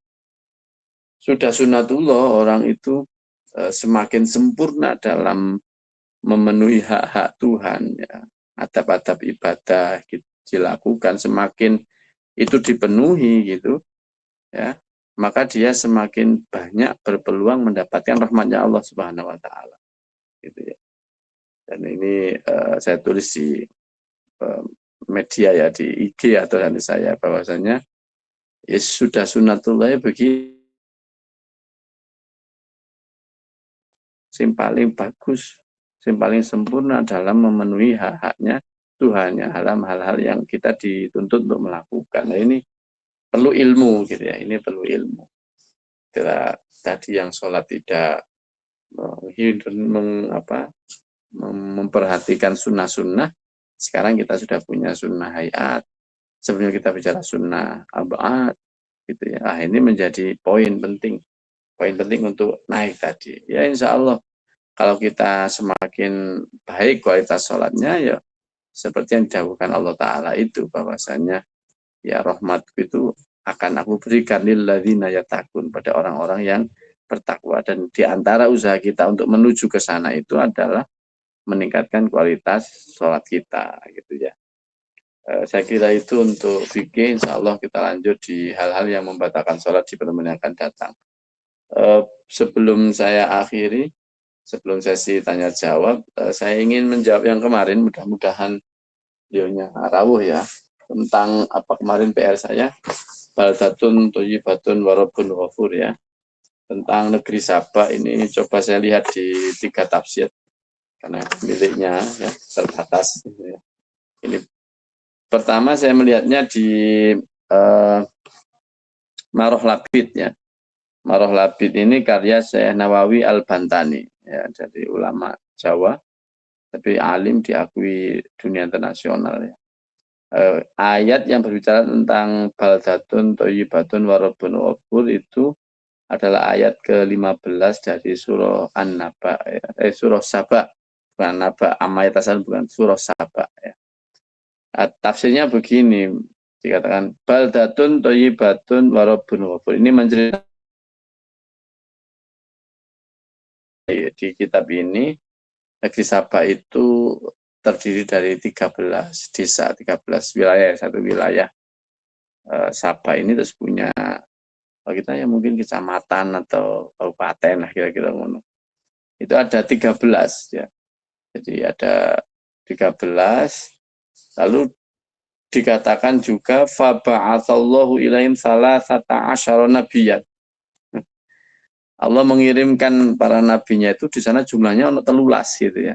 sudah sunatullah orang itu semakin sempurna dalam memenuhi hak-hak Tuhan, ya. Adab-adab ibadah gitu, dilakukan, semakin itu dipenuhi gitu, ya, maka dia semakin banyak berpeluang mendapatkan rahmatnya Allah Subhanahu wa taala, gitu ya. Dan ini saya tulis di media ya, di IG atau nanti saya, bahwasanya ya sudah sunatullah bagi yang paling bagus, yang paling sempurna dalam memenuhi hak-haknya Tuhannya, dalam hal-hal yang kita dituntut untuk melakukan. Nah, ini perlu ilmu gitu ya, ini perlu ilmu. Kira tadi yang sholat tidak memperhatikan sunnah-sunnah, sekarang kita sudah punya sunnah hayat. Sebelumnya kita bicara sunnah abad, gitu ya. Ah, ini menjadi poin penting untuk naik tadi. Ya insya Allah kalau kita semakin baik kualitas sholatnya, ya seperti yang didahulukan Allah Ta'ala itu, bahwasanya ya rahmatku itu akan aku berikan lilladzina yattaqun, pada orang-orang yang bertakwa. Dan diantara usaha kita untuk menuju ke sana itu adalah meningkatkan kualitas sholat kita, gitu ya. Saya kira itu untuk fikih. Insya Allah kita lanjut di hal-hal yang membatalkan sholat di pertemuan yang akan datang. Sebelum saya akhiri, sebelum sesi tanya jawab, saya ingin menjawab yang kemarin, mudah-mudahan beliaunya rawuh ya, tentang apa kemarin PR saya, baldatun thayyibatun wa rabbun ghafur ya, tentang negeri Sabah. Ini coba saya lihat di 3 tafsir karena miliknya ya, terbatas ya. Ini pertama saya melihatnya di Maroh Labid ya. Maroh Labid ini karya Syekh Nawawi Al-Bantani ya, jadi ulama Jawa tapi alim diakui dunia internasional ya. Ayat yang berbicara tentang baldatun thayyibatun wa rabbun ghafur itu adalah ayat ke-15 dari surah An-Naba ya. Surah Saba, bukan Naba, Amayatasan, bukan, surah Saba ya. Tafsirnya begini, dikatakan baldatun thayyibatun wa rabbun ghafur. Ini menceritakan di kitab ini, negeri Sabah itu terdiri dari 13 desa, 13 wilayah, satu wilayah. Sabah ini terus punya, kalau kita ya mungkin kecamatan atau kabupaten lah kira-kira ngono. Itu ada 13 ya. Jadi ada 13, lalu dikatakan juga faba'atsallahu ilaihim salasata asyara nabiyyan. Allah mengirimkan para nabinya itu di sana jumlahnya ono 13 gitu ya.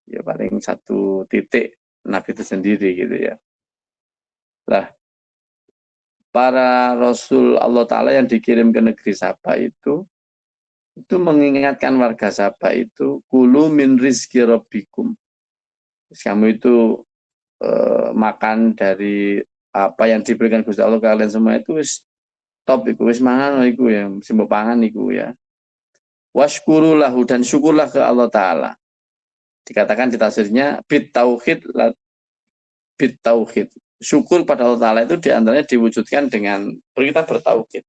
Ya paling 1 titik nabi itu sendiri gitu ya. Lah, para rasul Allah Ta'ala yang dikirim ke negeri Sabah itu mengingatkan warga Sabah itu, kulu min rizki rabbikum. Kamu itu makan dari apa yang diberikan Gusti Allah, kalian semua itu wis top iku, wis mangan iku ya, simbok pangan iku ya. Washkuru lahu, dan syukurlah ke Allah Ta'ala. Dikatakan di tafsirnya bit tauhid. Syukur pada Allah Ta'ala itu diantaranya diwujudkan dengan kita bertauhid.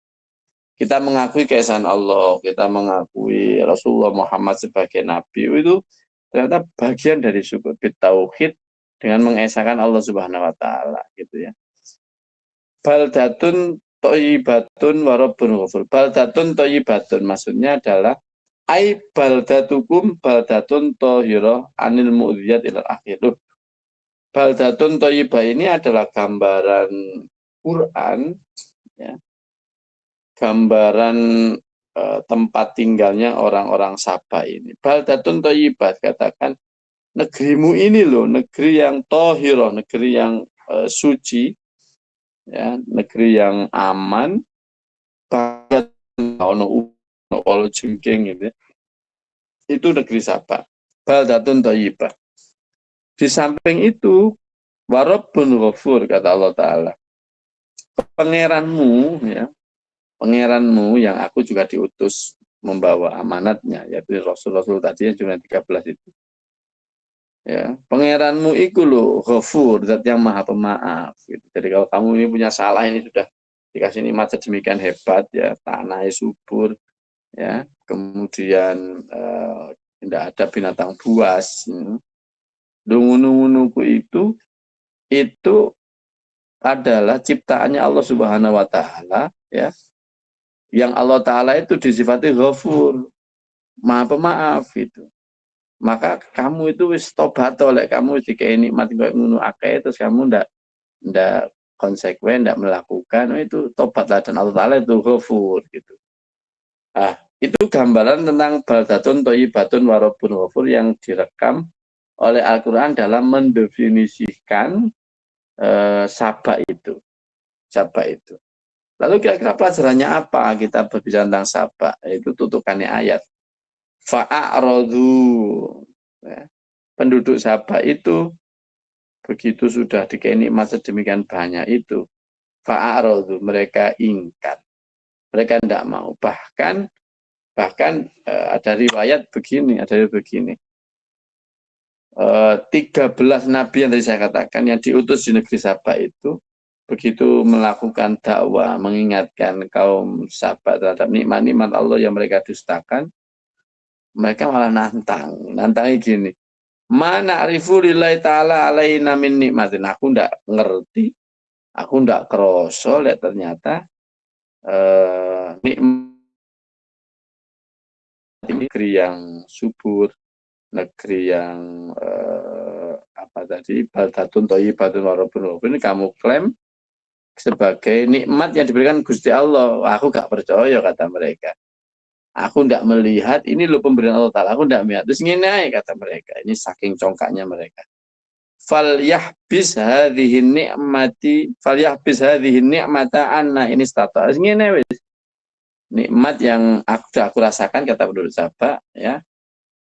Kita mengakui keesaan Allah, kita mengakui Rasulullah Muhammad sebagai Nabi, itu ternyata bagian dari syukur bitauhid, dengan mengesahkan Allah Subhanahu wa taala gitu ya. Baldatun thayyibatun wa rabbun ghafur. Baldatun thayyibatun maksudnya adalah ai baldatukum baldatun thahira anil mu'dziyat ila akhir. Baldatun thayyibah ini adalah gambaran Quran ya. Gambaran tempat tinggalnya orang-orang Sabah ini. Baldatun thayyibat, katakan negerimu ini loh, negeri yang tohiro, negeri yang suci, ya, negeri yang aman, banyak ono jengking gitu. Itu negeri Sabah. Baldatun thayyibah. Di samping itu, warabbun ghafur, kata Allah Ta'ala. Pangeranmu, ya, pangeranmu yang aku juga diutus membawa amanatnya, yaitu Rasul-Rasul tadi yang jumlah 13 itu. Ya, pangeranmu itu loh ghafur, zat yang maha pemaaf gitu. Jadi kalau kamu ini punya salah, ini sudah dikasih nikmat sedemikian hebat ya, tanahnya subur ya, kemudian tidak ada binatang buas. Dungu-dungu itu adalah ciptaannya Allah Subhanahu wa taala ya. Yang Allah taala itu disifati Ghafur, Maha Pemaaf itu. Maka kamu itu wis tobat oleh kamu jika nikmat kok ngono akeh terus kamu ndak konsekuen, ndak melakukan, itu tobatlah dan Allah taala itu Ghafur gitu. Ah, itu gambaran tentang baldatun thayyibatun wa rabbun ghafur yang direkam oleh Al-Qur'an dalam mendefinisikan sabak itu. Sabak itu. Lalu kira-kira pelajarannya apa kita berbicara tentang sabak? Itu tutukannya ayat. Fa'a'radu. Ya. Penduduk sabak itu begitu sudah dikei nikmat sedemikian banyak itu. Fa'a'radu. Mereka ingkar. Mereka tidak mau. Bahkan ada riwayat begini. 13 nabi yang tadi saya katakan yang diutus di negeri Sabak itu begitu melakukan dakwah mengingatkan kaum Sabak terhadap nikmat-nikmat Allah yang mereka dustakan, mereka malah nantangnya gini, mana arifu lillahi ta'ala alaina min nikmatin, aku ndak ngerti, aku ndak kroso, lihat ternyata nikmat negeri yang subur, negeri yang apa tadi, baldatun thayyibatun wa rabbun ghafur, ini kamu klaim sebagai nikmat yang diberikan Gusti Allah. Aku gak percaya, kata mereka. Aku ndak melihat, ini loh pemberian Allah Ta'ala, aku ndak melihat. Terus ngene ae, kata mereka. Ini saking congkaknya mereka. Falyahbis hadhihi ni'mata anna ini stata. Terus ngene wis. Nikmat yang aku rasakan, kata penduduk Sabak, ya.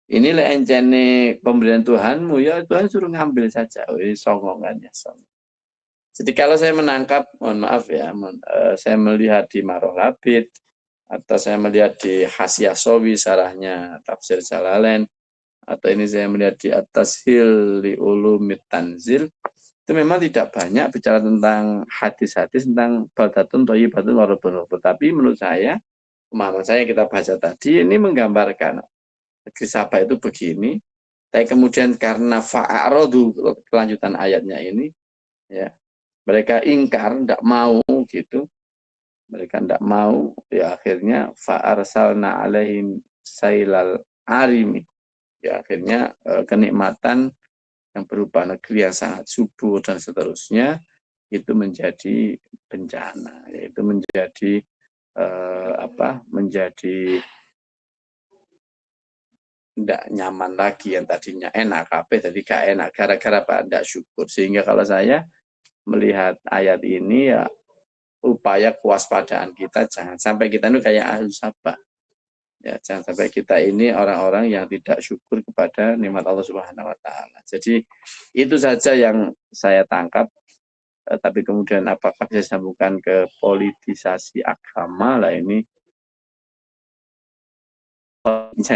Ini lah encene pemberian Tuhanmu, ya Tuhan suruh ngambil saja. Songongannya songong. Jadi kalau saya menangkap, mohon maaf ya, saya melihat di Maroh Labid, atau saya melihat di Hasyiah Sawi, sarahnya Tafsir Jalalain, atau ini saya melihat di At-Tashil li Ulumit Tanzil, itu memang tidak banyak bicara tentang hadis-hadis tentang baldatun thayyibatun wa rabbun ghafur. Tapi menurut saya, pemahaman saya yang kita baca tadi, ini menggambarkan negeri Sabah itu begini, tapi kemudian karena fa'arodu, kelanjutan ayatnya ini, ya, mereka ingkar, tidak mau gitu, mereka tidak mau, ya akhirnya fa'arsalna alaihim sailal arimi, ya akhirnya kenikmatan yang berupa negeri yang sangat subur dan seterusnya itu menjadi bencana, yaitu menjadi menjadi tidak nyaman lagi, yang tadinya enak kabeh jadi gak enak gara-gara tidak syukur. Sehingga kalau saya melihat ayat ini, ya upaya kewaspadaan kita, jangan sampai kita ini kayak ahli Sabah, ya jangan sampai kita ini orang-orang yang tidak syukur kepada nikmat Allah Subhanahu wa taala. Jadi itu saja yang saya tangkap. Tapi kemudian apakah bisa disambungkan ke politisasi agama, lah ini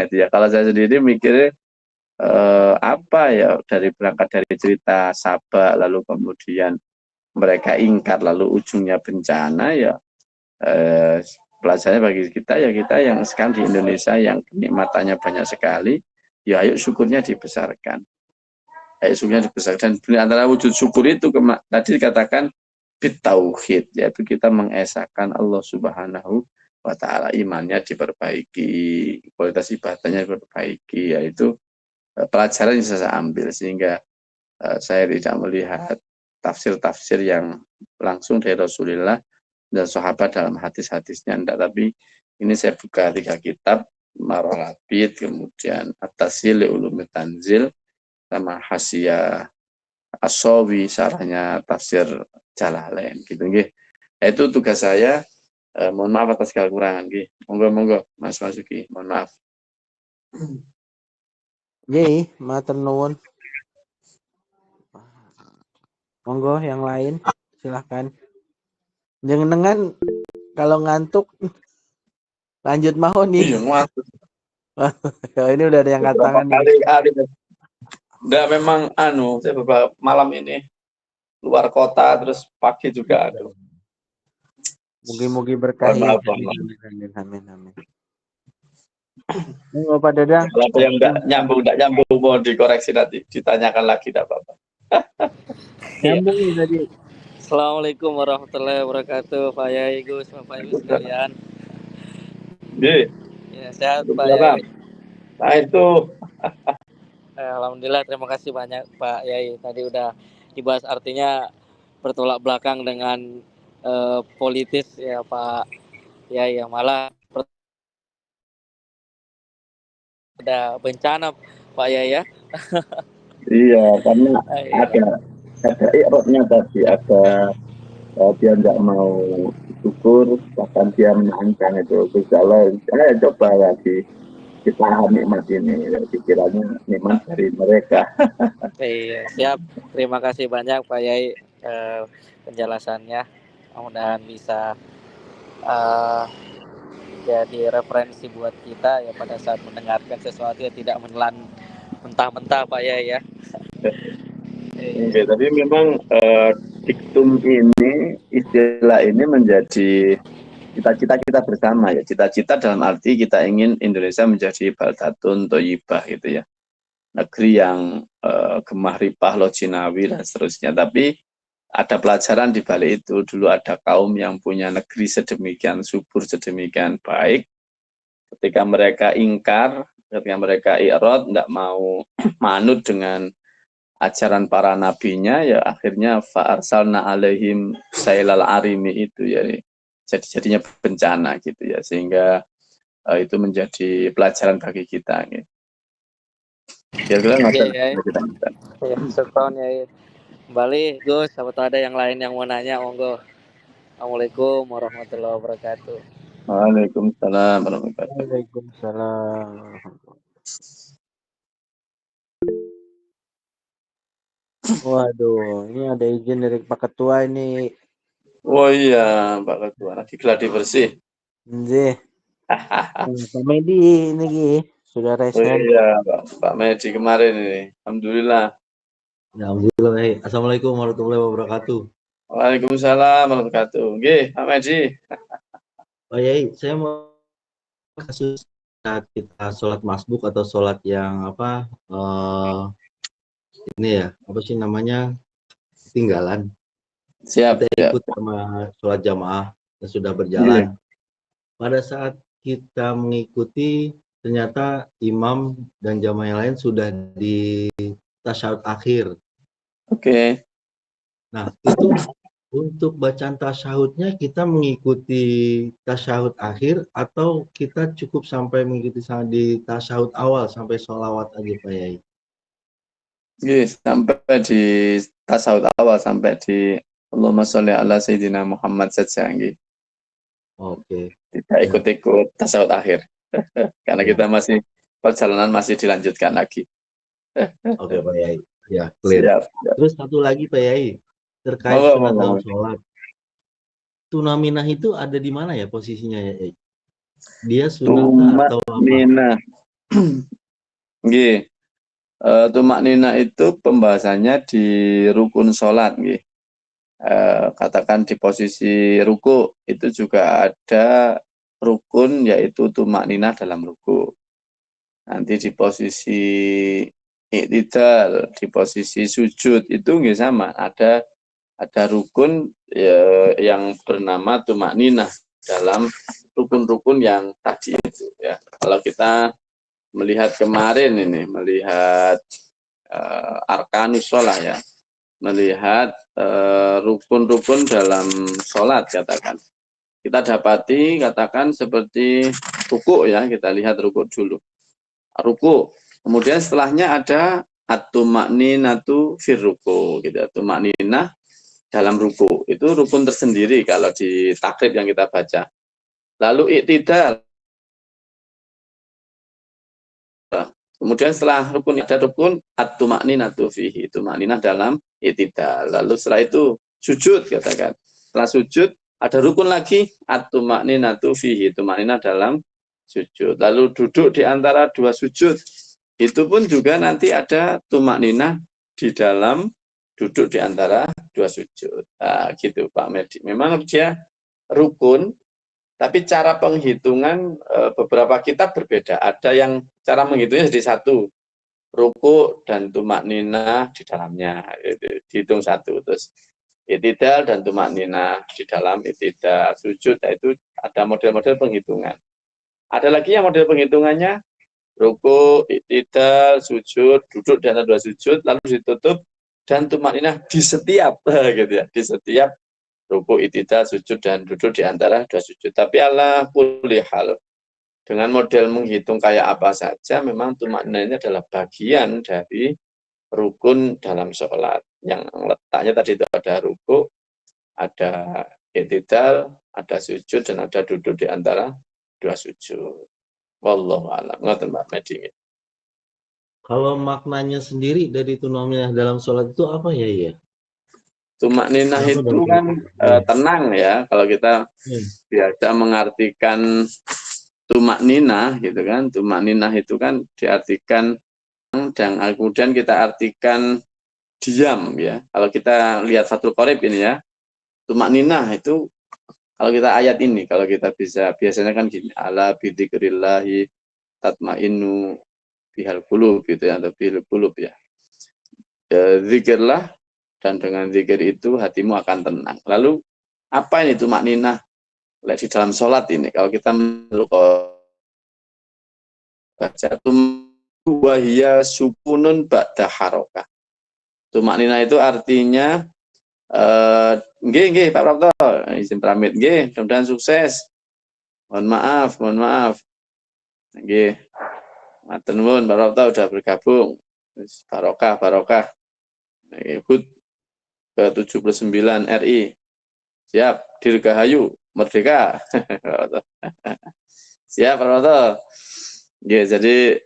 ya. Kalau saya sendiri mikirnya apa ya, berangkat dari cerita Sabak lalu kemudian mereka ingkar lalu ujungnya bencana, ya pelajarannya bagi kita, ya kita yang sekarang di Indonesia yang kenikmatannya banyak sekali, ya ayo syukurnya dibesarkan, dan antara wujud syukur itu tadi dikatakan bitauhid, yaitu kita mengesahkan Allah Subhanahu wa taala, imannya diperbaiki, kualitas ibadahnya diperbaiki, yaitu pelajaran yang saya ambil. Sehingga saya tidak melihat tafsir-tafsir yang langsung dari Rasulullah dan sahabat dalam hadis-hadisnya, enggak. Tapi ini saya buka 3 kitab, Maroh Labid, kemudian At-Tashil li Ulumit Tanzil, sama Hasyiah As-Sawi, sarahnya Tafsir Jalalain gitu nggih. Itu tugas saya. Mohon maaf atas kekurangan nggih. Monggo Mas Masuki, mohon maaf. Nggih, matur nuwun. Monggo yang lain silahkan. Jenengan kalau ngantuk lanjut mahon nih. Iya, ngantuk. Ini udah ada yang katakan nih. Enggak, memang saya beberapa malam ini luar kota, terus pagi juga ada. Mugi-mugi berkah Mohon ya. maaf, mohon Amin, maaf. amin, amin, amin, amin. Ini Pak Dadang. Kalau ada yang enggak nyambung mau dikoreksi nanti, ditanyakan lagi tidak apa-apa. Iya. Nyambung nih tadi. Assalamualaikum warahmatullahi wabarakatuh, Pak Yai, Gus, Bapak Ibu sekalian. Nggih, Ya, sehat Pak Waalaikumsalam. Yai. Nah itu Alhamdulillah, terima kasih banyak Pak Yai. Tadi udah dibahas, artinya bertolak belakang dengan politis ya Pak Yai, yang malah ada bencana Pak Yai ya. iya, karena Iya. ada ikrotnya tadi, ada dia nggak mau syukur, bahkan dia menantang itu. Terus kalau saya coba lagi kita nikmat ini, pikirannya nikmat dari mereka. Iya, siap. Terima kasih banyak Pak Yai penjelasannya. Mudah-mudahan bisa jadi referensi buat kita ya pada saat mendengarkan sesuatu yang tidak menelan mentah-mentah Pak Yai ya. Oke, tapi memang diktum ini, istilah ini menjadi cita-cita kita bersama ya. Cita-cita dalam arti kita ingin Indonesia menjadi baldatun thayyibah gitu ya. Negeri yang gemah ripah lojinawi dan seterusnya. Tapi ada pelajaran di balik itu. Dulu ada kaum yang punya negeri sedemikian subur, sedemikian baik. Ketika mereka ingkar, ketika mereka i'rad, tidak mau manut dengan ajaran para nabinya, ya akhirnya fa'arsalna alaihim sailal arimi itu ya, jadinya bencana gitu ya, sehingga itu menjadi pelajaran bagi kita gitu. Kira-kira Oke ya. Ya, syukron ya. Kembali Gus, apa ada yang lain yang mau nanya, monggo. Assalamualaikum warahmatullahi wabarakatuh. Waalaikumsalam warahmatullahi wabarakatuh. Waalaikumsalam. Waduh, ini ada izin dari Pak Ketua ini. Oh iya, Pak Ketua, lagi gladi bersih. Nggih. Pak Medi ini sudah Oh resign. iya, Pak Medi kemarin ini. Alhamdulillah. Ya, alhamdulillah. Assalamualaikum warahmatullahi wabarakatuh. Waalaikumsalam warahmatullahi wabarakatuh. Nggih, Pak Medi. Pak Yai, saya mau kasus saat kita sholat masbuk atau sholat yang apa ini ya, apa sih namanya, tinggalan. Siap. Kita ikut sama sholat jamaah yang sudah berjalan. Pada saat kita mengikuti, ternyata imam dan jamaah yang lain sudah di tasyahud akhir. Oke. Nah, itu untuk bacaan tasyahudnya kita mengikuti tasyahud akhir atau kita cukup sampai mengikuti di tasyahud awal sampai sholawat aja Pak Yai? Yes, sampai di tasawuf awal, sampai di Allahumma sholli ala Sayyidina Muhammad saja. Oke. Tidak ikut-ikut tasawuf akhir. Karena kita masih, perjalanan masih dilanjutkan lagi. Oke Pak Yai. Ya, clear. Siap. Terus satu lagi Pak Yai, terkait sunat dalam sholat. Tunaminah itu ada di mana ya posisinya ya? Dia sunat atau apa? Tumakninah. Nggih. Tumakninah itu pembahasannya di rukun sholat. Nggih. Katakan di posisi ruku itu juga ada rukun, yaitu tumakninah dalam ruku. Nanti di posisi iktidal, di posisi sujud itu nggih sama, ada rukun yang bernama tumakninah dalam rukun-rukun yang tadi itu ya. Kalau kita melihat kemarin ini, melihat arkanus sholat ya, melihat rukun-rukun dalam sholat, katakan kita dapati, katakan seperti ruku ya, kita lihat ruku dulu, ruku, kemudian setelahnya ada at-tumakninatu fir ruku gitu, tumakninah dalam ruku, itu rukun tersendiri kalau di takrib yang kita baca. Lalu iktidal, kemudian setelah rukun ada rukun at-tumakninatu fihi, tumakninah dalam iktidal. Lalu setelah itu sujud, katakan setelah sujud ada rukun lagi at-tumakninatu fihi, tumakninah dalam sujud. Lalu duduk di antara dua sujud, itu pun juga nanti ada tumakninah di dalam duduk di antara dua sujud. Nah, gitu Pak Medi. Memang dia rukun, tapi cara penghitungan beberapa kitab berbeda. Ada yang cara menghitungnya jadi satu, ruku dan tumak ninah di dalamnya, dihitung satu. Terus itidal dan tumak ninah di dalam itidal, sujud, itu ada model-model penghitungan. Ada lagi yang model penghitungannya ruku, itidal, sujud, duduk di antara dua sujud, lalu ditutup dan tumak ninah di setiap gitu ya, di setiap ruku, itidal, sujud, dan duduk di antara dua sujud. Tapi ala kulli hal, dengan model menghitung kayak apa saja, memang tumak ninah ini adalah bagian dari rukun dalam sholat. Yang letaknya tadi itu ada ruku, ada i'tidal, ada sujud, dan ada duduk di antara dua sujud. Wallahu a'lam. Ngoten Mbak Medi. Kalau maknanya sendiri dari tumak ninah dalam sholat itu apa ya? Tumak ninah itu kan tenang ya. Kalau kita biasa mengartikan tumak ninah gitu kan, tumak ninah itu kan diartikan dan kemudian kita artikan diam ya. Kalau kita lihat Fathul Qorib ini ya, tumak ninah itu kalau kita ayat ini, kalau kita bisa biasanya kan gini, ala bidzikrillahi tatmainnu bihal qulub gitu ya, atau bihal qulub ya. Zikirlah, dan dengan zikir itu hatimu akan tenang. Lalu apa ini tumak ninah di dalam sholat ini? Kalau kita baca wahia sukunun ba'da harokah. Tumak ninah itu artinya nggih Pak Prapto, izin pamit nggih, mudah-mudahan sukses. Mohon maaf. Nggih. Matur nuwun Pak Prapto udah bergabung. Barokah. Ikut ke-79 RI. Siap, Dirgahayu, merdeka. Siap Pak Prapto. Ya, jadi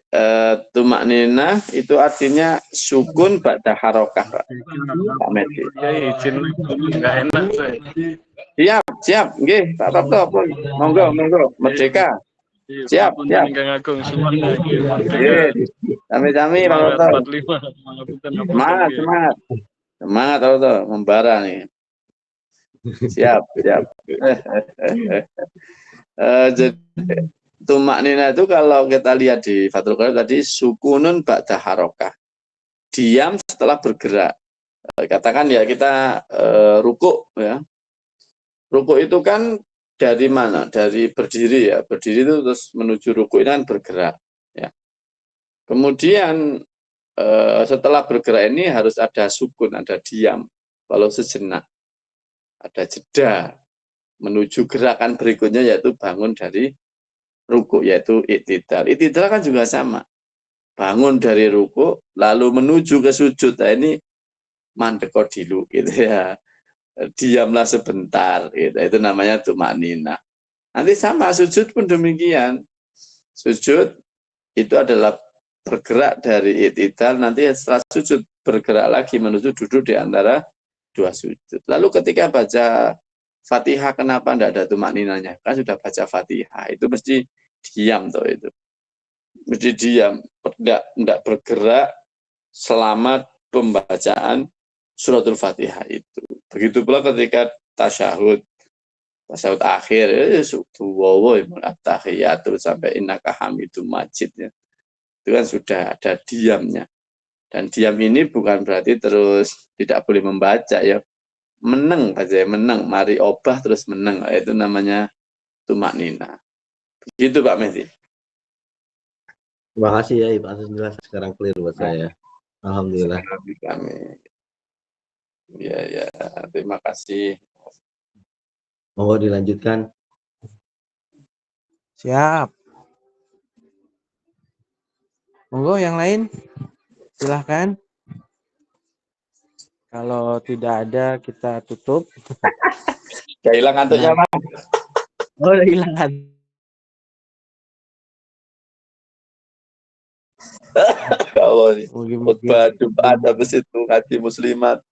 tumak ninah itu artinya sukun ba'da harokah, Pak Medi. Enggak enak saya. Siap, nggih, Pak Prapto, monggo, merdeka. Siap. Sami-sami Pak Prapto. Semangat Pak Prapto, membara nih. Siap. Jadi tumak ninah itu kalau kita lihat di Fathul Qorib tadi sukunun ba'da harokah, diam setelah bergerak. Katakan ya kita ruku ya. Ruku itu kan dari mana? Dari berdiri ya. Berdiri itu terus menuju ruku ini kan bergerak ya. Kemudian setelah bergerak ini harus ada sukun, ada diam, walau sejenak. Ada jeda menuju gerakan berikutnya yaitu bangun dari ruku, yaitu i'tidal. I'tidal kan juga sama. Bangun dari ruku lalu menuju ke sujud. Nah, ini mandeko dilu gitu ya. Diamlah sebentar gitu. Itu namanya tumak ninah. Nanti sama sujud pun demikian. Sujud itu adalah bergerak dari i'tidal, nanti setelah sujud bergerak lagi menuju duduk di antara dua sujud. Lalu ketika baca Fatihah, kenapa tidak ada tumak ninahnya? Kan sudah baca Fatihah, itu mesti diam toh itu. Mesti diam, tidak bergerak selama pembacaan suratul Fatihah itu. Begitu pula ketika tasyahud akhir, tahiyatul sampai innaka hamidum majid ya. Itu kan sudah ada diamnya. Dan diam ini bukan berarti terus tidak boleh membaca ya. Meneng aja, meneng, mari obah terus meneng, itu namanya tumak ninah. Begitu Pak Medi. Terima kasih ya, Pak jelas sekarang clear buat saya. Alhamdulillah. Kami. Ya, terima kasih. Mohon dilanjutkan. Siap. Monggo yang lain, silahkan. Kalau tidak ada kita tutup. Udah hilang ngantuknya Pak. Oh, udah hilang ngantuk. Kalau khutbah Jumat, habis itu ngaji muslimat,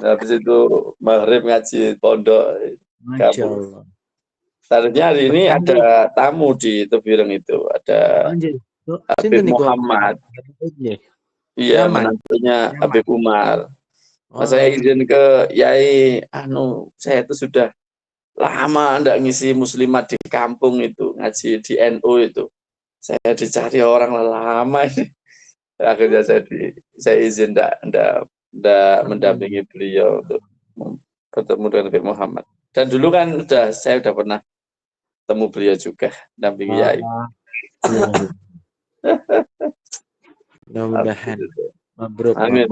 habis itu maghrib ngaji pondok. Masya Allah. Seharusnya hari ini ada tamu di Tebireng itu, ada Habib Muhammad. Iya, menantunya Habib Umar. Saya izin ke Yai, saya itu sudah lama ndak ngisi muslimat di kampung itu, ngaji di NU itu. Saya dicari orang lama ini. Akhirnya saya izin ndak mendampingi beliau untuk bertemu dengan Nabi Muhammad. Dan dulu kan saya udah pernah temu beliau juga, dampingi Yai. Mudah-mudahan. Mabruk. Amin.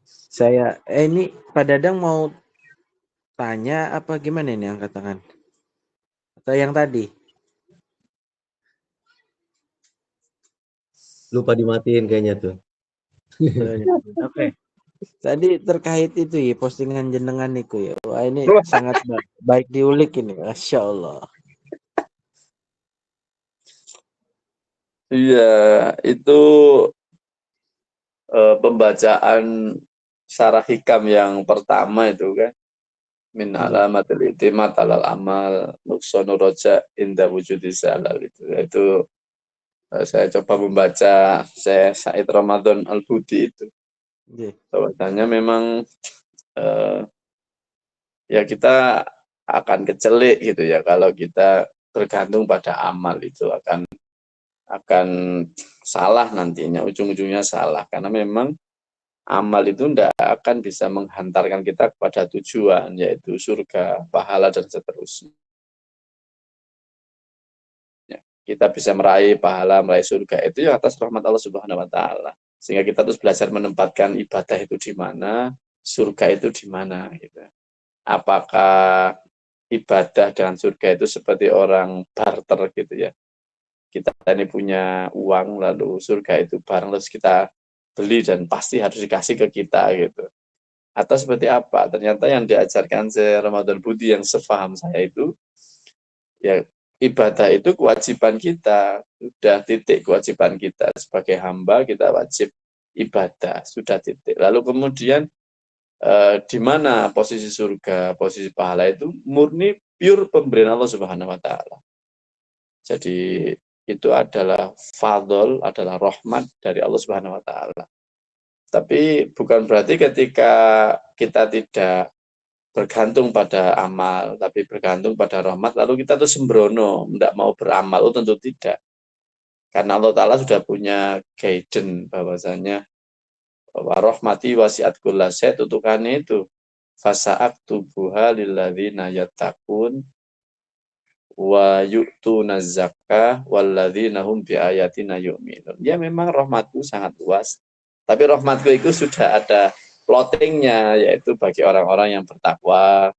Saya ini Pak Dadang mau tanya apa gimana ini angkat tangan? Atau yang tadi? Lupa dimatiin kayaknya tuh. Oke. Tadi terkait itu ya postingan jenengan niku ya. Wah ini sangat baik diulik ini, Masya Allah. Iya, itu pembacaan syarah hikam yang pertama itu kan. Min alamatil itimat alal amal nuksonu roja inda wujudi salal itu saya coba membaca saya Said Ramadan Al-Budi itu. Bahwasanya memang ya kita akan kecelik gitu ya kalau kita tergantung pada amal, itu akan salah nantinya, ujung-ujungnya salah, karena memang amal itu tidak akan bisa menghantarkan kita kepada tujuan yaitu surga, pahala dan seterusnya. Kita bisa meraih pahala, meraih surga itu ya atas rahmat Allah Subhanahu wa taala. Sehingga kita terus belajar menempatkan ibadah itu di mana, surga itu di mana gitu. Apakah ibadah dan surga itu seperti orang barter gitu ya. Kita ini punya uang lalu surga itu barang terus kita beli dan pasti harus dikasih ke kita gitu. Atau seperti apa? Ternyata yang diajarkan Ramadan Budi yang sefaham saya itu ya ibadah itu kewajiban kita, sudah titik kewajiban kita sebagai hamba, kita wajib ibadah, sudah titik. Lalu kemudian di mana posisi surga, posisi pahala itu murni pure pemberian Allah Subhanahu wa taala. Jadi itu adalah fadl, adalah rahmat dari Allah Subhanahu wa taala. Tapi bukan berarti ketika kita tidak bergantung pada amal, tapi bergantung pada rahmat, lalu kita tuh sembrono, tidak mau beramal, tentu tidak. Karena Allah Ta'ala sudah punya guidance bahwasanya bahwa rahmati wasiat kulla syai' tutukannya itu fasa'aktubuha lilladzina yattaqun wa yu'tuna zakah walladzina hum biayatina yu'minun. Ya memang rahmatku sangat luas, tapi rahmatku itu sudah ada plottingnya, yaitu bagi orang-orang yang bertakwa,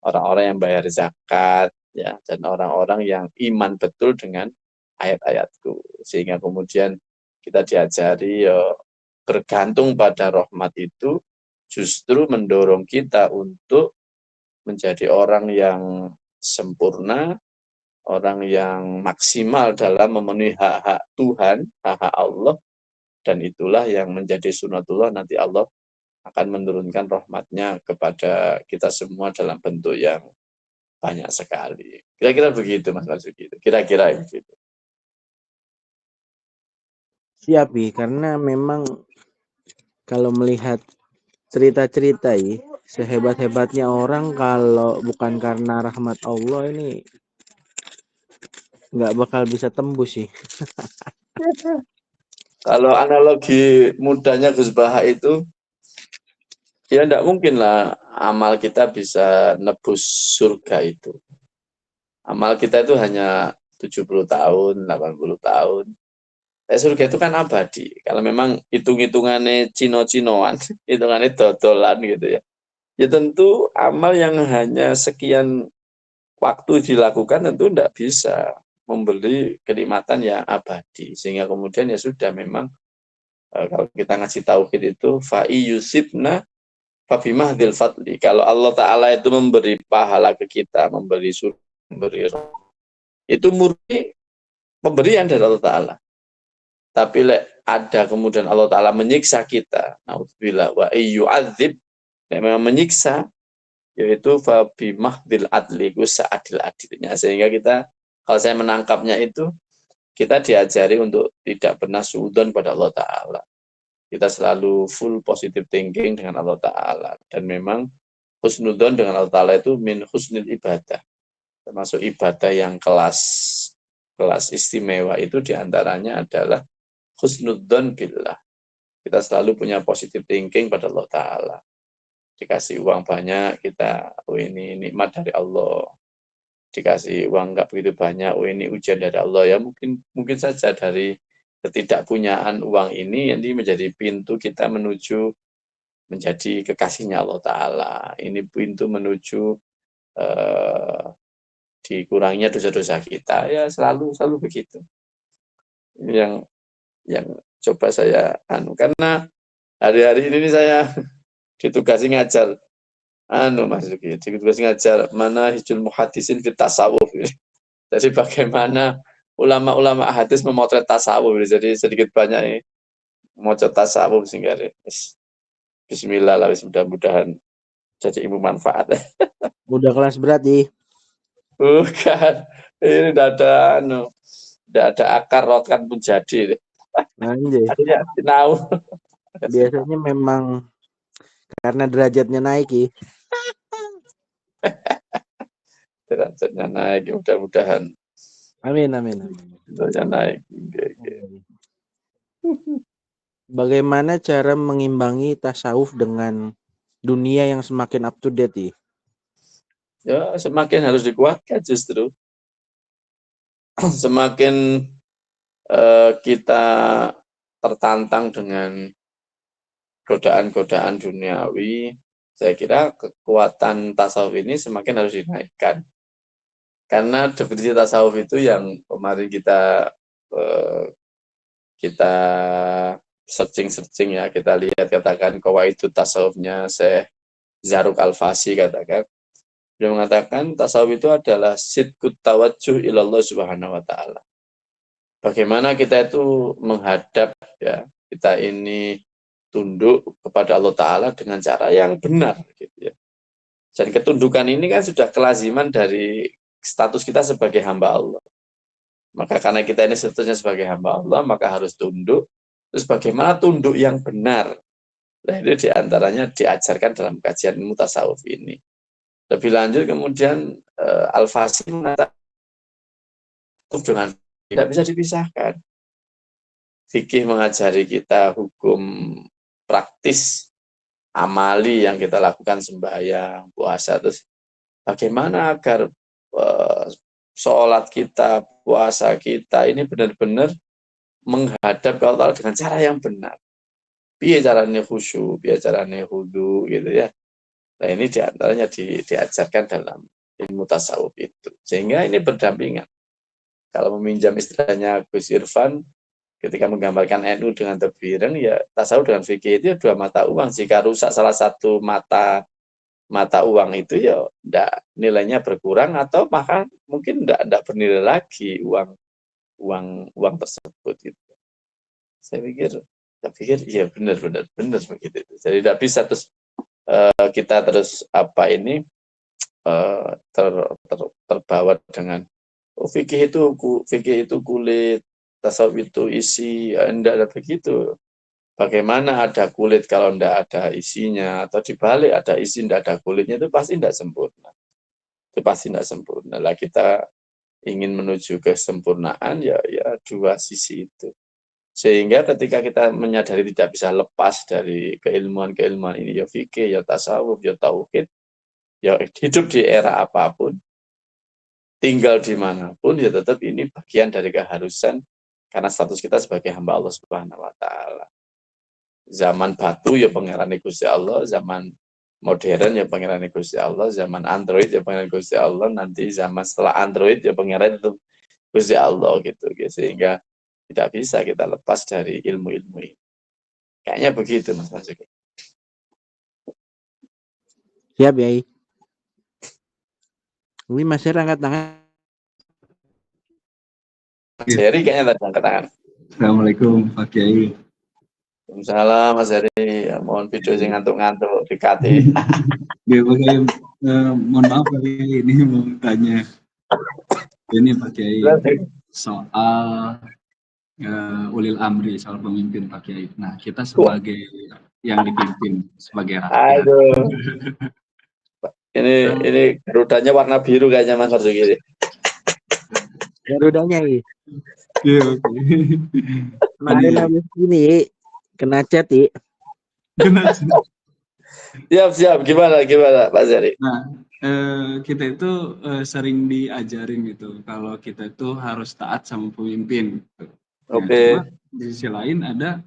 orang-orang yang bayar zakat, ya, dan orang-orang yang iman betul dengan ayat-ayatku. Sehingga kemudian kita diajari bergantung pada rahmat itu justru mendorong kita untuk menjadi orang yang sempurna, orang yang maksimal dalam memenuhi hak-hak Tuhan, hak-hak Allah, dan itulah yang menjadi sunatullah, nanti Allah akan menurunkan rahmatnya kepada kita semua dalam bentuk yang banyak sekali. Kira-kira begitu Mas Marzuki. Kira-kira begitu. Siap, karena memang kalau melihat cerita-cerita sehebat-hebatnya orang kalau bukan karena rahmat Allah ini nggak bakal bisa tembus sih. Kalau analogi mudahnya Gus Baha itu, ya enggak mungkin lah amal kita bisa nebus surga itu. Amal kita itu hanya 70 tahun, 80 tahun. Surga itu kan abadi. Kalau memang hitung-hitungannya cino-cinoan, hitungannya dodolan gitu ya. Ya tentu amal yang hanya sekian waktu dilakukan tentu enggak bisa membeli kenikmatan yang abadi. Sehingga kemudian ya sudah, memang kalau kita ngasih tauhid itu fa'i yusibna fabimahdil fadli. Kalau Allah Ta'ala itu memberi pahala ke kita, memberi surga, memberi itu murni pemberian dari Allah Ta'ala. Tapi ada kemudian Allah Ta'ala menyiksa kita, naudzubillah, wa ayyu'adzib, memang menyiksa, yaitu fabimahdil adli, seadil-adilnya. Sehingga kita, kalau saya menangkapnya itu, kita diajari untuk tidak pernah suudzon pada Allah Ta'ala. Kita selalu full positive thinking dengan Allah Ta'ala. Dan memang husnudzon dengan Allah Ta'ala itu min husnul ibadah. Termasuk ibadah yang kelas istimewa itu diantaranya adalah husnudzon billah. Kita selalu punya positive thinking pada Allah Ta'ala. Dikasih uang banyak, kita, oh ini nikmat dari Allah. Dikasih uang nggak begitu banyak, oh ini ujian dari Allah. Ya mungkin saja dari ketidakpunyaan uang ini menjadi pintu kita menuju menjadi kekasihnya Allah Ta'ala. Ini pintu menuju dikurangnya dosa-dosa kita. Ya selalu begitu. Yang coba saya karena hari-hari ini saya ditugasi ngajar Mas Yuki, ditugasi ngajar mana hijul muhadisin fit tasawuf. Jadi bagaimana ulama-ulama hadis memotret tasawuf. Jadi sedikit banyak ini memotret tasawuf sehingga bismillah lah, mudah-mudahan jadi ilmu manfaat. Udah kelas berat nih. Bukan, ini tidak ada akar rokan pun jadi. Anjay. Ya, tahu. Biasanya memang karena derajatnya naik ya. Derajatnya naik, mudah-mudahan. Amin. Derajatnya naik. Bagaimana cara mengimbangi tasawuf dengan dunia yang semakin up to date ya? Ya, semakin harus dikuatkan justru. Semakin kita tertantang dengan godaan-godaan duniawi, saya kira kekuatan tasawuf ini semakin harus dinaikkan. Karena definisi tasawuf itu yang kemarin kita searching ya, kita lihat katakan itu tasawufnya Syekh Zarruq Al-Fasi katakan. Dia mengatakan tasawuf itu adalah sidqut tawajjuh ilallah subhanahu wa ta'ala. Bagaimana kita itu menghadap ya, kita ini tunduk kepada Allah Ta'ala dengan cara yang benar gitu ya. Dan ketundukan ini kan sudah kelaziman dari status kita sebagai hamba Allah. Maka karena kita ini statusnya sebagai hamba Allah, maka harus tunduk. Terus bagaimana tunduk yang benar? Nah, ini diantaranya diajarkan dalam kajian ilmu tasawuf ini. Lebih lanjut kemudian Al-Fasi mengatakan dengan tidak bisa dipisahkan. Fikih mengajari kita hukum praktis amali yang kita lakukan sembahyang, puasa, terus bagaimana agar sholat kita, puasa kita ini benar-benar menghadap ke Allah dengan cara yang benar. Biar caranya khusyuk, biar caranya hudu gitu ya. Nah ini diantaranya diajarkan dalam ilmu tasawuf itu. Sehingga ini berdampingan. Kalau meminjam istilahnya Gus Irfan, ketika menggambarkan NU dengan terbireng, ya tasawuf dengan fikih itu dua mata uang. Jika rusak salah satu mata uang itu, ya nilainya berkurang atau bahkan mungkin tidak bernilai lagi uang tersebut. Gitu. Saya pikir ya benar begitu. Jadi tidak bisa terus kita terus terbawa dengan fikih itu kulit, tasawuf itu isi, enggak ada begitu. Bagaimana ada kulit kalau enggak ada isinya, atau dibalik ada isi enggak ada kulitnya, itu pasti enggak sempurna. Lah kita ingin menuju kesempurnaan ya dua sisi itu. Sehingga ketika kita menyadari tidak bisa lepas dari keilmuan ini, ya fikih, ya tasawuf, ya tauhid, ya hidup di era apapun, tinggal dimanapun, ya tetap ini bagian dari keharusan karena status kita sebagai hamba Allah Subhanahu wa Ta'ala. Zaman batu ya pangeran Gusti Allah, zaman modern ya pangeran Gusti Allah, zaman Android ya pangeran Gusti Allah, nanti zaman setelah Android ya pangeran itu Gusti Allah gitu. Sehingga tidak bisa kita lepas dari ilmu-ilmu ini. Kayaknya begitu Mas Masuki. Siap ya. Ini Mas Heri angkat tangan. Mas Heri kayaknya tadi angkat tangan. Assalamualaikum Pak Kiai. Waalaikumsalam Mas Heri. Ya, mohon video sing ngantuk-ngantuk dikati. Ya Pak Kiai, mohon maaf Pak Kiai, ini mau tanya. Ini Pak Kiai soal ulil amri, soal pemimpin Pak Kiai. Nah, kita sebagai yang dipimpin sebagai rakyat. Ini Garudanya warna biru kayaknya Mas Marzuki. Garudanya ini. Iya, oke. Kemarin habis ini kena chat Siap. Gimana Pak Zari? Nah, kita itu sering diajarin gitu kalau kita itu harus taat sama pemimpin. Nah, Oke. cuma di sisi lain ada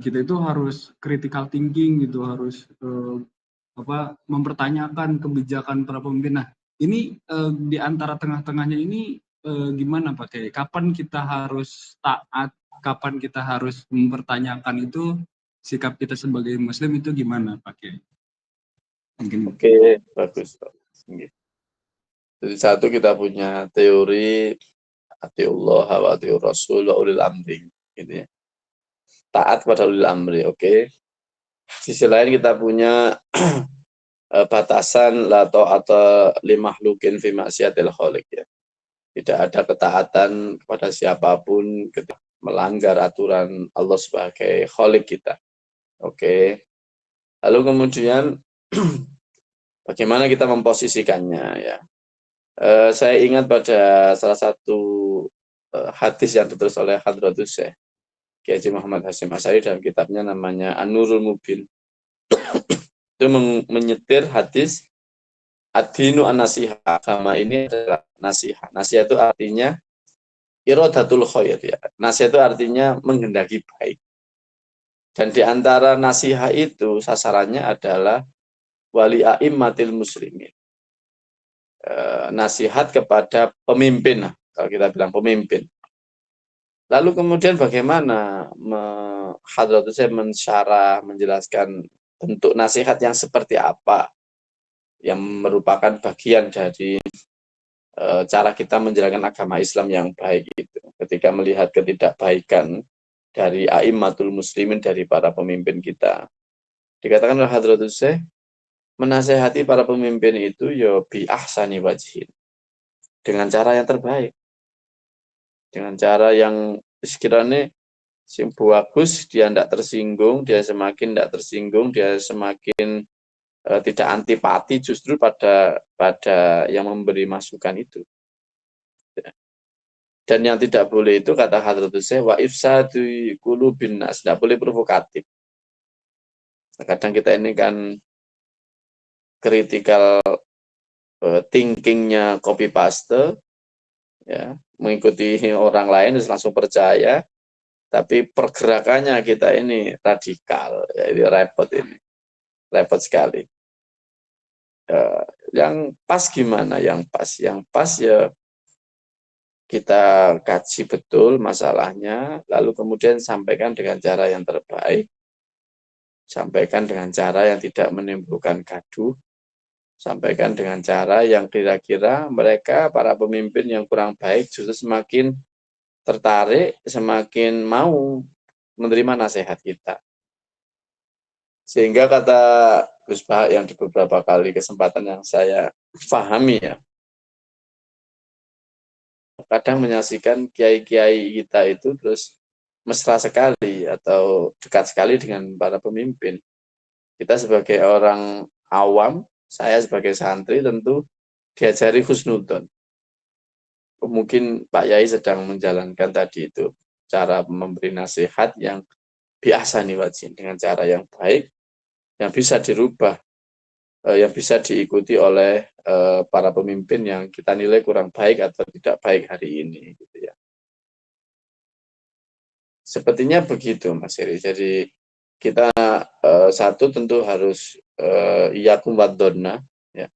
kita itu harus critical thinking gitu, harus mempertanyakan kebijakan para pemimpin. Nah, ini di antara tengah-tengahnya ini gimana Pak Kiai? Kapan kita harus taat? Kapan kita harus mempertanyakan itu? Sikap kita sebagai Muslim itu gimana Pak Kiai? Oke, bagus. Jadi satu kita punya teori atiullah wa atiur rasul wa ulil amri gitu ya. Taat pada ulil amri, oke. Sisi lain kita punya batasan la ta'ata li makhlukin fi maksiatil khaliq ya. Tidak ada ketaatan kepada siapapun ketika melanggar aturan Allah sebagai khaliq kita. Oke. Lalu kemudian bagaimana kita memposisikannya ya. Saya ingat pada salah satu hadis yang ditulis oleh Hadratus Syekh Kiai Haji Muhammad Hasyim Asy'ari dalam kitabnya namanya An-Nurul Mubin. Itu menyetir hadis ad-dinu an-nasihah. Agama ini adalah nasihat. Nasihat itu artinya iradatul khair ya. Nasihat itu artinya menghendaki baik. Dan di antara nasihat itu sasarannya adalah wali a'immatil muslimin. Nasihat kepada pemimpin, kalau kita bilang pemimpin. Lalu kemudian bagaimana Hadratus Syekh mensyarah, menjelaskan bentuk nasihat yang seperti apa yang merupakan bagian dari cara kita menjalankan agama Islam yang baik itu. Ketika melihat ketidakbaikan dari a'immatul muslimin, dari para pemimpin kita. Dikatakan oleh Hadratus Syekh, menasehati para pemimpin itu ya bi ahsani wajhin, dengan cara yang terbaik, dengan cara yang sekiranya bagus, dia tidak tersinggung, dia semakin tidak tersinggung, dia semakin tidak antipati justru pada yang memberi masukan itu. Dan yang tidak boleh itu kata Hadratus Syekh wa ifsadu qulubin nas, tidak boleh provokatif. Kadang kita ini kan critical thinkingnya copy paste, ya, mengikuti orang lain langsung percaya, tapi pergerakannya kita ini radikal, ya, ini repot sekali. Yang pas gimana? Yang pas ya kita kaji betul masalahnya, lalu kemudian sampaikan dengan cara yang terbaik, sampaikan dengan cara yang tidak menimbulkan gaduh, sampaikan dengan cara yang kira-kira mereka, para pemimpin yang kurang baik justru semakin tertarik, semakin mau menerima nasihat kita. Sehingga kata Gus Bahak yang di beberapa kali kesempatan yang saya pahami ya, kadang menyaksikan kiai-kiai kita itu terus mesra sekali atau dekat sekali dengan para pemimpin. Kita sebagai orang awam, saya sebagai santri tentu diajari husnudon. Mungkin Pak Yai sedang menjalankan tadi itu cara memberi nasihat yang biasa nih wajib, dengan cara yang baik, yang bisa dirubah, yang bisa diikuti oleh para pemimpin yang kita nilai kurang baik atau tidak baik hari ini, gitu ya. Sepertinya begitu, Mas Heri. Jadi kita satu tentu harus iyakum wad-donna, ya.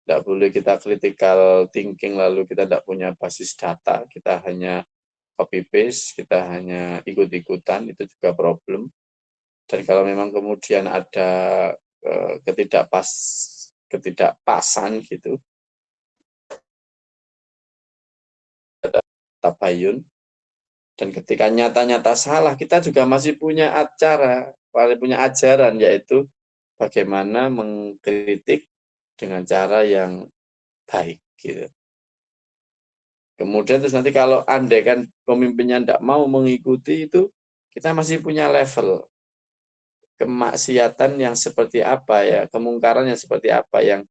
Tidak boleh kita critical thinking lalu kita tidak punya basis data, kita hanya copy paste, kita hanya ikut-ikutan, itu juga problem. Dan kalau memang kemudian ada ketidakpasan gitu, ada tabayun, dan ketika nyata-nyata salah, kita juga masih punya ajaran, yaitu bagaimana mengkritik dengan cara yang baik gitu. Kemudian terus nanti kalau andai kan pemimpinnya tidak mau mengikuti itu, kita masih punya level kemaksiatan yang seperti apa ya, kemungkaran yang seperti apa yang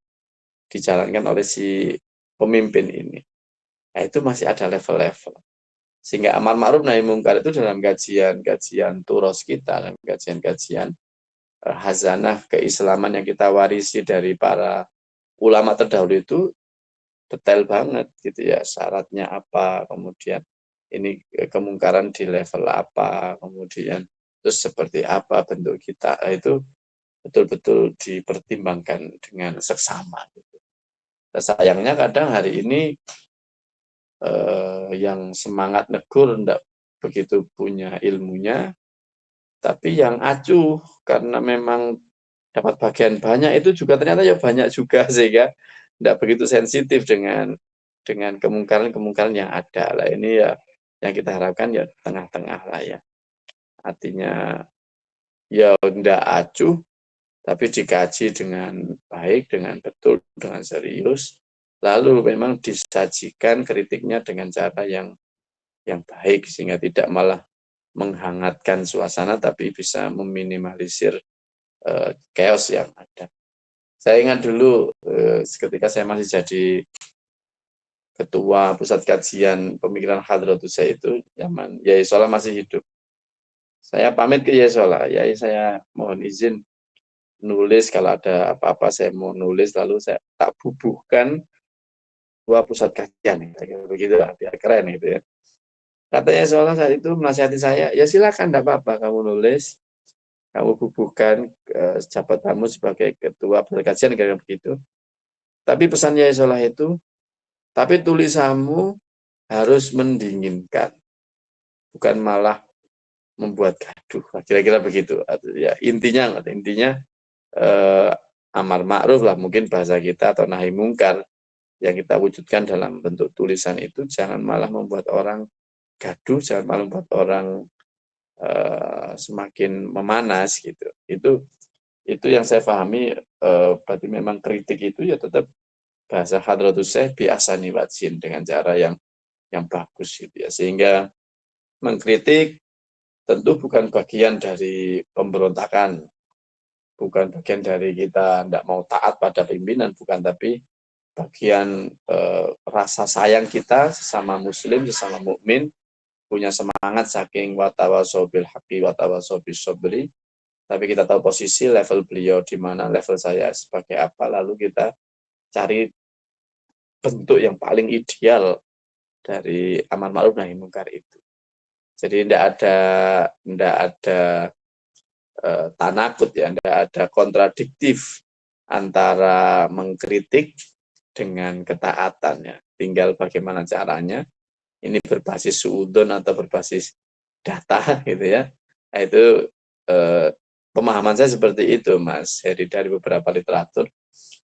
dijalankan oleh si pemimpin ini. Nah, itu masih ada level-level. Sehingga amar ma'ruf nahi mungkar itu dalam kajian turos kita, dalam kajian hazanah keislaman yang kita warisi dari para ulama terdahulu itu detail banget gitu ya, syaratnya apa, kemudian ini kemungkaran di level apa, kemudian terus seperti apa bentuk kita, itu betul-betul dipertimbangkan dengan seksama gitu. Nah, sayangnya kadang hari ini yang semangat negur enggak begitu punya ilmunya, tapi yang acuh karena memang dapat bagian banyak itu juga ternyata ya banyak juga, sehingga tidak begitu sensitif dengan kemungkaran-kemungkaran yang ada lah. Ini ya yang kita harapkan ya tengah-tengah lah ya, artinya ya tidak acuh tapi dikaji dengan baik, dengan betul, dengan serius, lalu memang disajikan kritiknya dengan cara yang baik, sehingga tidak malah menghangatkan suasana tapi bisa meminimalisir chaos yang ada. Saya ingat dulu ketika saya masih jadi ketua pusat kajian pemikiran Hadratus Syekh itu, zaman Yai Solah masih hidup. Saya pamit ke Yai Solah, Yai saya mohon izin nulis, kalau ada apa-apa saya mau nulis, lalu saya tak bubuhkan dua pusat kajian, begitu lah, biar keren gitu ya. Katanya Solah saat itu menasihati saya, ya silakan, tidak apa-apa kamu nulis, kamu bubuhkan jabatanmu sebagai ketua pusat kajian, kayak begitu. Tapi pesan Yai Solah itu, tapi tulisanmu harus mendinginkan, bukan malah membuat gaduh. Kira-kira begitu. Ya, intinya amar ma'ruf lah mungkin bahasa kita, atau nahi mungkar yang kita wujudkan dalam bentuk tulisan itu jangan malah membuat orang gaduh, jangan malah membuat orang semakin memanas gitu. Itu yang saya pahami. Berarti memang kritik itu ya tetap bahasa Hadratus Syekh bi'ahsani wajhin, dengan cara yang bagus gitu ya, sehingga mengkritik tentu bukan bagian dari pemberontakan, bukan bagian dari kita tidak mau taat pada pimpinan, bukan, tapi bagian rasa sayang kita sesama muslim, sesama mukmin, punya semangat saking watawasau bil haqqi watawasau bis sabri, tapi kita tahu posisi level beliau di mana, level saya sebagai apa, lalu kita cari bentuk yang paling ideal dari amar ma'ruf nahi mungkar itu. Jadi tidak ada tanakut ya, tidak ada kontradiktif antara mengkritik dengan ketaatannya. Tinggal bagaimana caranya, ini berbasis suudon atau berbasis data gitu ya. Nah, itu pemahaman saya seperti itu, Mas Heri, dari beberapa literatur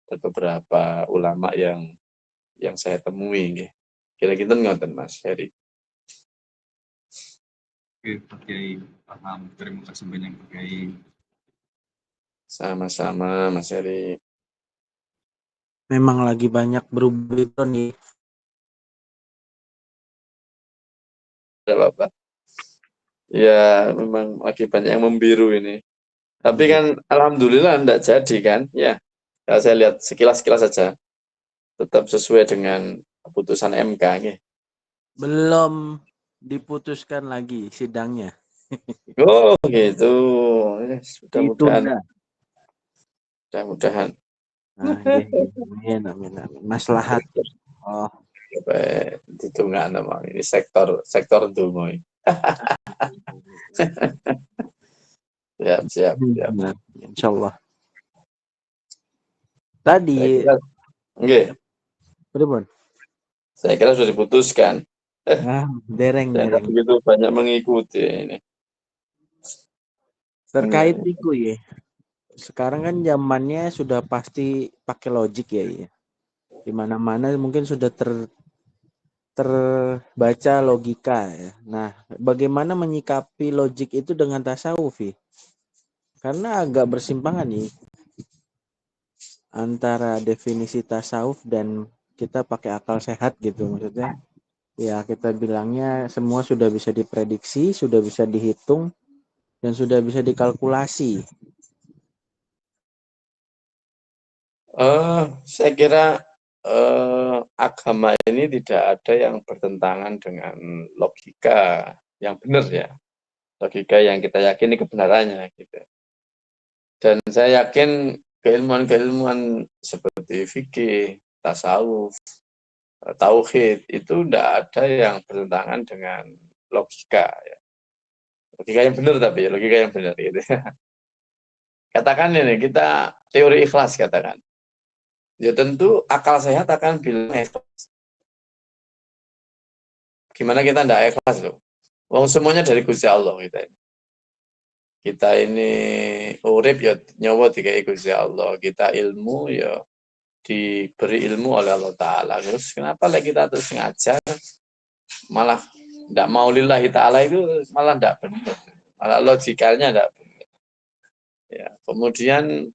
dan beberapa ulama yang saya temui. Kira-kira ngoten, Mas Heri. Oke, Pak Kiai, paham. Terima kasih banyak, Pak Kiai. Sama-sama, Mas Heri. Memang lagi banyak berubah nih. Ada apa? Ya, memang lagi banyak yang membiru ini. Tapi kan alhamdulillah enggak jadi kan? Ya, saya lihat sekilas-sekilas saja. Tetap sesuai dengan keputusan MK. Ya. Belum diputuskan lagi sidangnya. Oh, gitu. Mudah-mudahan. Mudah-mudahan. Amin. Maslahat. Oh, itu nggak nama ini sektor dungo. Siap. Insyaallah. Tadi saya kira sudah diputuskan. Dereng. Begitu banyak mengikuti ini. Terkait itu ya. Sekarang kan zamannya sudah pasti pakai logik ya. Di mana-mana mungkin sudah terbaca logika ya. Nah, bagaimana menyikapi logik itu dengan tasawuf ya? Karena agak bersimpangan nih antara definisi tasawuf dan kita pakai akal sehat gitu, maksudnya. Ya, kita bilangnya semua sudah bisa diprediksi, sudah bisa dihitung, dan sudah bisa dikalkulasi? Saya kira agama ini tidak ada yang bertentangan dengan logika yang benar ya, logika yang kita yakini kebenarannya gitu. Dan saya yakin keilmuan-keilmuan seperti fikih, tasawuf, tauhid itu tidak ada yang bertentangan dengan logika ya. Logika yang benar, tapi logika yang benar gitu. Katakan ini kita teori ikhlas katakan. Ya tentu akal sehat akan bilang ikhlas. Gimana kita tidak ikhlas loh? Wong semuanya dari Gusti Allah kita ini. Kita ini urip ya nyawa dikai Gusti Allah. Kita ilmu ya diberi ilmu oleh Allah Ta'ala. Terus kenapa lagi kita terus ngajar malah tidak mau lillahi ta'ala itu malah tidak benar. Malah logikanya tidak benar. Ya, kemudian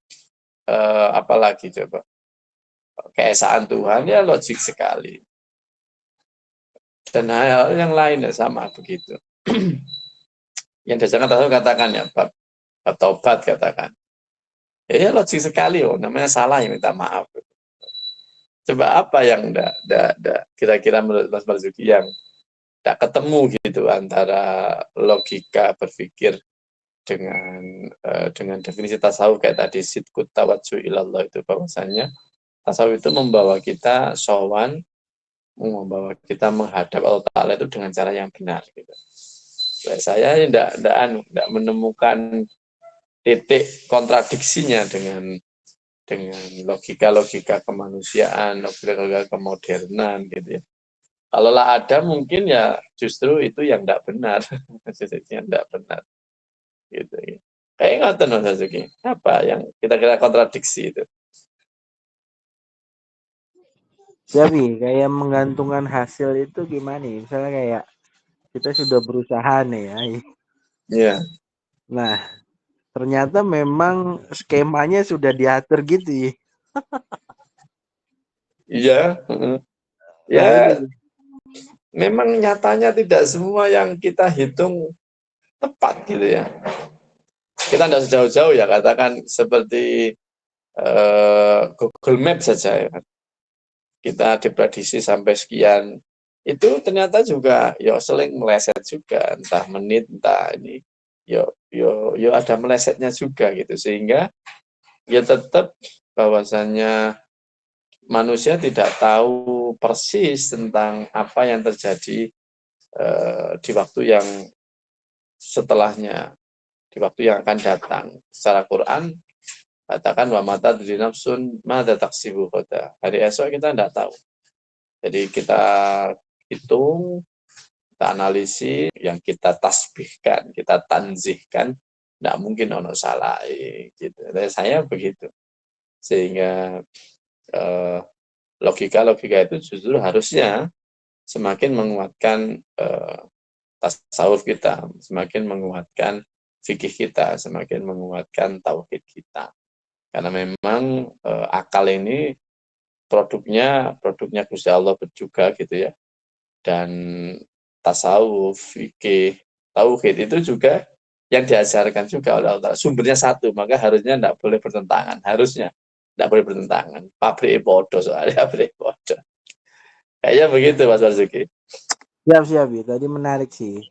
apalagi coba keesaan Tuhan ya logik sekali. Dan hal yang lain ya sama begitu. Yang dasarnya tasawuf katakan ya bab taubat katakan. Ya logik sekali namanya salah ya minta maaf. Coba apa yang kira-kira menurut Mas Marzuki yang tidak ketemu gitu antara logika berpikir dengan definisi tasawuf kayak tadi sidqut tawajjuh ilallah itu bahwasanya tasawuf itu membawa kita sowan, membawa kita menghadap Allah Ta'ala itu dengan cara yang benar gitu. Saya tidak menemukan titik kontradiksinya dengan logika-logika kemanusiaan, logika kemodernan gitu ya. Kalau ada mungkin ya justru itu yang tidak benar, yang tidak benar. Gitu. Kayak ngoten Mas Marzuki. Apa yang kita kira kontradiksi itu? Jadi kayak menggantungkan hasil itu gimana? Misalnya kayak kita sudah berusaha nih ya. Iya. Nah, ternyata memang skemanya sudah diatur gitu ya. Iya. Ya, Nah, memang nyatanya tidak semua yang kita hitung tepat gitu ya. Kita tidak sejauh-jauh ya, katakan seperti Google Map saja ya. Kita diprediksi sampai sekian, itu ternyata juga ya seling meleset juga, entah menit, entah ini, yo ada melesetnya juga gitu, sehingga ya tetap bahwasannya manusia tidak tahu persis tentang apa yang terjadi di waktu yang setelahnya, di waktu yang akan datang. Secara Quran katakan wa mata dari nafsun mada taksibu ghada. Hari esok kita tidak tahu. Jadi kita hitung, kita analisis, yang kita tasbihkan, kita tanzihkan, tidak mungkin ono salah gitu. Dan saya begitu. Sehingga logika-logika itu justru harusnya semakin menguatkan tasawuf kita, semakin menguatkan fikih kita, semakin menguatkan tauhid kita. Karena memang akal ini produknya Gusti Allah juga gitu ya. Dan tasawuf, fikih, tauhid itu juga yang diajarkan juga oleh Allah. Sumbernya satu, maka harusnya tidak boleh bertentangan. Harusnya tidak boleh bertentangan. Pabrik bodoh soalnya, pabrik bodoh. Kayaknya begitu Mas Marzuki. Siap ya. Tadi menarik sih.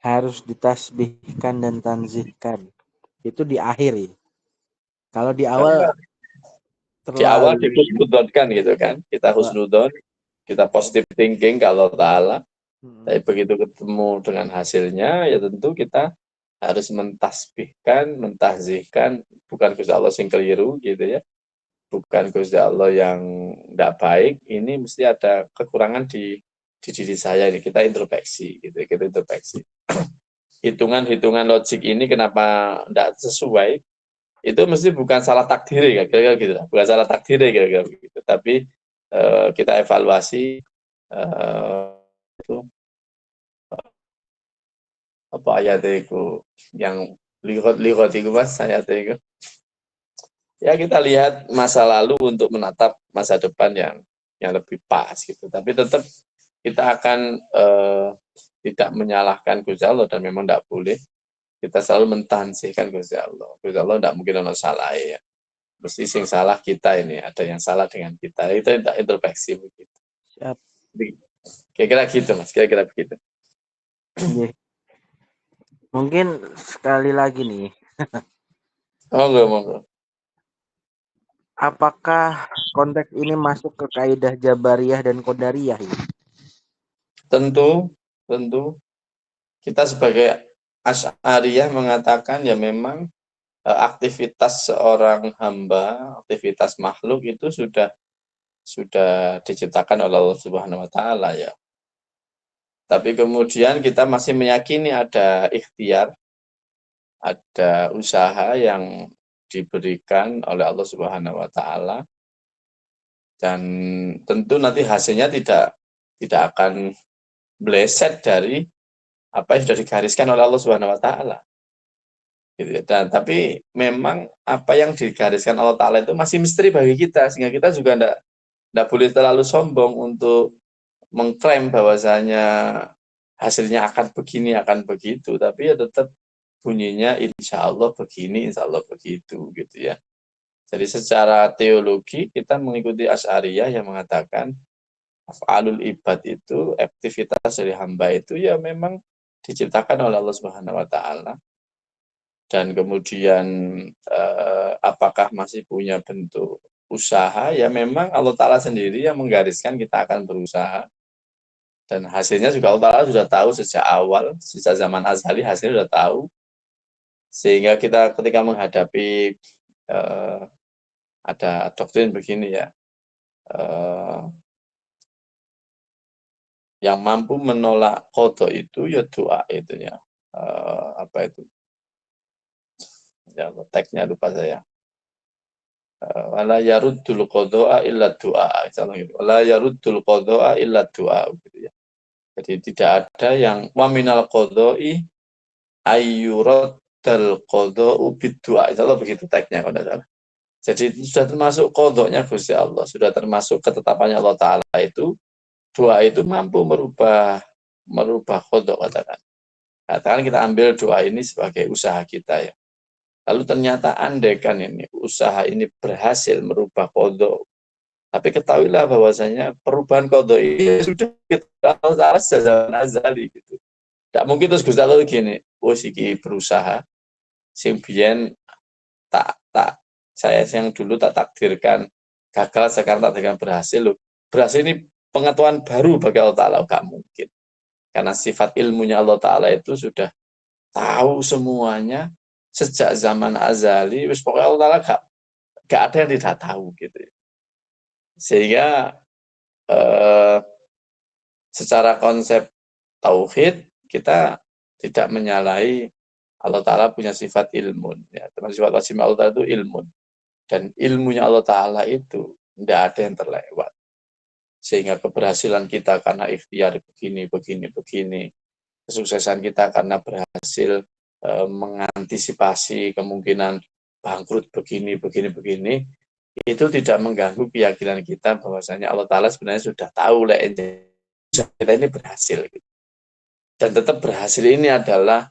Harus ditasbihkan dan tanzihkan. Itu di akhir ya. Kalau di awal di awal dihusnudonkan gitu kan. Kita husnudon, kita positive thinking kalau Ta'ala. Tapi begitu ketemu dengan hasilnya, ya tentu kita harus mentasbihkan, mentahzihkan, bukan Gusti Allah sing keliru gitu ya. Bukan Gusti Allah yang tidak baik, ini mesti ada kekurangan di diri saya ini. Kita introspeksi gitu, kita introspeksi. Hitungan-hitungan logik ini kenapa tidak sesuai? Itu mesti bukan salah takdir ya, kira-kira gitu. Bukan salah takdir ya, kira-kira begitu. Tapi kita evaluasi itu apa ayat itu yang lihat itu Mas, ayat itu. Ya kita lihat masa lalu untuk menatap masa depan yang lebih pas gitu. Tapi tetap kita akan tidak menyalahkan Gusti Allah dan memang tidak boleh. Kita selalu mentansihkan Gusti Allah. Gusti Allah tidak mungkin ada salah ya. Mesti sing salah kita ini, ada yang salah dengan kita. Itu tidak introspeksi begitu. Siap. Kira-kira gitu Mas, kira-kira begitu. Mungkin sekali lagi nih. Monggo. Apakah konteks ini masuk ke kaidah Jabariyah dan Qadariyah ini? Tentu kita sebagai Asy'ariyah mengatakan ya memang aktivitas seorang hamba, aktivitas makhluk itu sudah diciptakan oleh Allah Subhanahu wa taala ya. Tapi kemudian kita masih meyakini ada ikhtiar, ada usaha yang diberikan oleh Allah Subhanahu wa taala, dan tentu nanti hasilnya tidak akan meleset dari apa yang sudah digariskan oleh Allah Subhanahu wa taala. Gitu. Dan tapi memang apa yang digariskan Allah taala itu masih misteri bagi kita, sehingga kita juga tidak boleh terlalu sombong untuk mengklaim bahwasanya hasilnya akan begini, akan begitu, tapi ya tetap bunyinya insya Allah begini, insya Allah begitu, gitu ya. Jadi secara teologi kita mengikuti Asy'ariyah yang mengatakan af'alul ibad itu, aktivitas dari hamba itu ya memang diciptakan oleh Allah Subhanahu wa taala. Dan kemudian apakah masih punya bentuk usaha, ya memang Allah taala sendiri yang menggariskan kita akan berusaha. Dan hasilnya juga Allah taala sudah tahu sejak awal, sejak zaman azali hasilnya sudah tahu. Sehingga kita ketika menghadapi ada doktrin begini ya, yang mampu menolak qada itu ya doa itu ya, apa itu ya, teksnya lupa saya, wala yaruddul qada'a illa du'a, wala yaruddul qada'a illa du'a, gitu ya. Jadi tidak ada yang wa minal qada'i ayyuraddal qada'u bid-du'a, insyaallah begitu teksnya kalau tidak salah. Jadi sudah termasuk qadanya Gusti Allah, sudah termasuk ketetapannya Allah taala itu, doa itu mampu merubah qada, katakan kita ambil doa ini sebagai usaha kita ya. Lalu ternyata andaikan ini usaha ini berhasil merubah qada, tapi ketahuilah bahwasanya perubahan qada ini sudah kita tahu sejak zaman azali gitu. Tidak mungkin terus Gusti Allah gini, iki berusaha sing biyen tak saya yang dulu tak takdirkan gagal, sekarang takdirkan berhasil loh. Berhasil ini pengetahuan baru bagi Allah Ta'ala, gak mungkin. Karena sifat ilmunya Allah Ta'ala itu sudah tahu semuanya sejak zaman azali, wis pokoknya Allah Ta'ala gak ada yang tidak tahu gitu. Sehingga secara konsep tauhid kita tidak menyalahi Allah Ta'ala punya sifat ilmun ya. Termasuk sifat wajib Allah Ta'ala itu ilmun, dan ilmunya Allah Ta'ala itu tidak ada yang terlewat. Sehingga keberhasilan kita karena ikhtiar begini, kesuksesan kita karena berhasil mengantisipasi kemungkinan bangkrut begini, itu tidak mengganggu keyakinan kita bahwasanya Allah Ta'ala sebenarnya sudah tahu kita ini berhasil. Dan tetap berhasil ini adalah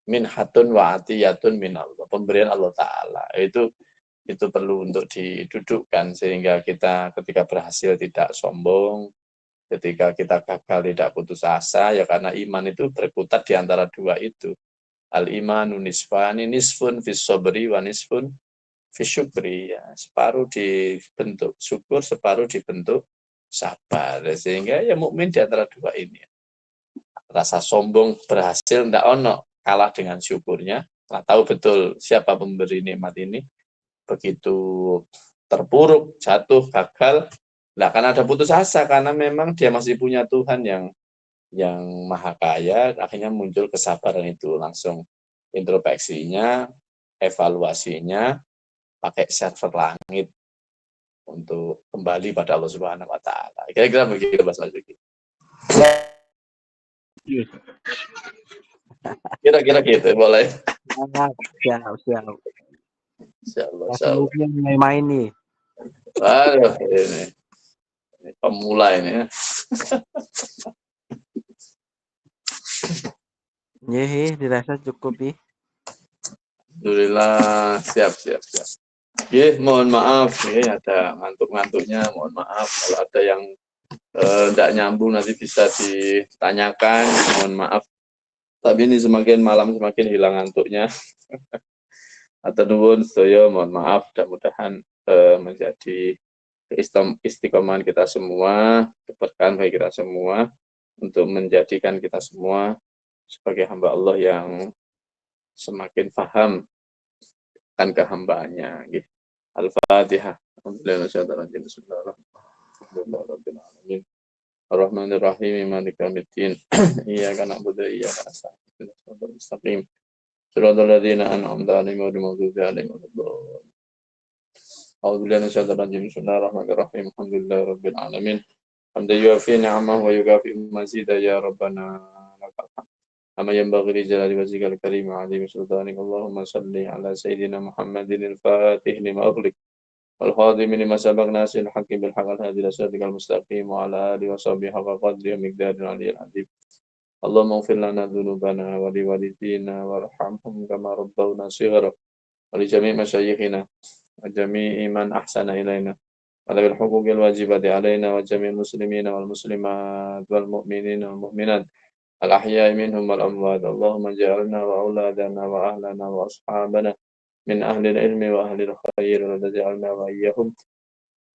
minhatun wa atiyatun min Allah, pemberian Allah Ta'ala. Itu perlu untuk didudukkan, sehingga kita ketika berhasil tidak sombong, ketika kita gagal tidak putus asa, ya karena iman itu berkutat di antara dua itu. Al-imanu nisfani, nisfun fis sabri wa nisfun fis syukri, ya. Separuh dibentuk syukur, separuh dibentuk sabar. Sehingga ya mukmin di antara dua ini. Rasa sombong berhasil ndak ono, kalah dengan syukurnya. Nah, tahu betul siapa pemberi nikmat ini. Begitu terpuruk, jatuh, gagal, nah karena ada putus asa, karena memang dia masih punya Tuhan yang maha kaya, akhirnya muncul kesabaran itu. Langsung introspeksinya, evaluasinya, pakai server langit untuk kembali pada Allah Subhanahu wa Ta'ala. Kira-kira begitu Mas Mazuki. Kira-kira gitu, boleh. Siap. Insyaallah. Main nih. Aduh, ini pemula ini. Nggih, dirasa cukup ih. Alhamdulillah, siap. Mohon maaf, ada ngantuk-ngantuknya, mohon maaf. Kalau ada yang tidak nyambung nanti bisa ditanyakan, mohon maaf. Tapi ini semakin malam semakin hilang ngantuknya. Atau nuwun sedaya, mohon maaf. Mudah-mudahan menjadi istiqomahan kita semua, keberkahan bagi kita semua, untuk menjadikan kita semua sebagai hamba Allah yang semakin paham kan kehambaannya. Al-Fatihah. Bismillahirrahmanirrahim. Ar-Rahmanir-Rahim. Maliki yaumiddin. Iyyaka na'budu wa iyyaka nasta'in. Ihdinas mustaqim. Shiratal ladzina an'amta 'alaihim ghairil maghdubi 'alaihim waladdallin. A'udzu billahi minasyaitonir rajim. Bismillahirrahmanirrahim. Alhamdulillahirabbil alamin. Hamdan yuwafi ni'amahu wa yukafi mazidah ya rabbana lakal hamd. Amma yanbaghi li jalali wajhikal karim 'azimi sultanik. Allahumma shalli 'ala sayyidina Muhammadin al-Fatih lima ughliq wal khatim lima sabaq nasil haqqi bil haqqi al-hadi ila siratikal mustaqim wa 'ala alihi wa sahbihi haqqa qadri wa miqdaril 'aliyyil 'azim. Allahumma ighfir lana dhunubana wa li walidina warhamhum kama rabbawna shighara wa li jami' masyayikhina wa jami'i man ahsana ilaina wa bil huquqil wajibati 'alaina wa jami'il muslimina wal muslimat wal mu'minina wal mu'minat al-ahya'i minhum wal amwat. Allahumma ja'alna wa auladana wa ahlana wa ashabana min ahli al-ilmi wa ahli al-khair wa taj'alna wa iyyahum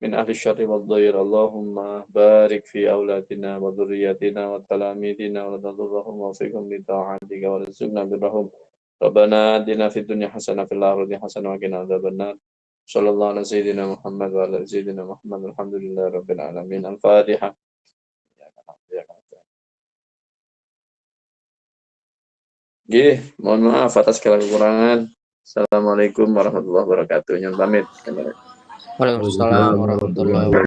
min ahli syarri wal dhair. Allahumma barik fi auladina wa dhurriyyatina wa talamidina wa la tadurrahum wa fiqhum li ta'atika wa rizqna birrahum. Rabbana atina fid dunya hasanah fil akhirati hasanah wa qina adzabannar. Sallallahu ala sayyidina Muhammad wa ala sayyidina Muhammad. Alhamdulillahi rabbil alamin. Al-Fatihah. Mohon maaf atas segala kekurangan. Assalamualaikum warahmatullahi wabarakatuh. Nyon pamit. Waalaikumsalam warahmatullahi wabarakatuh.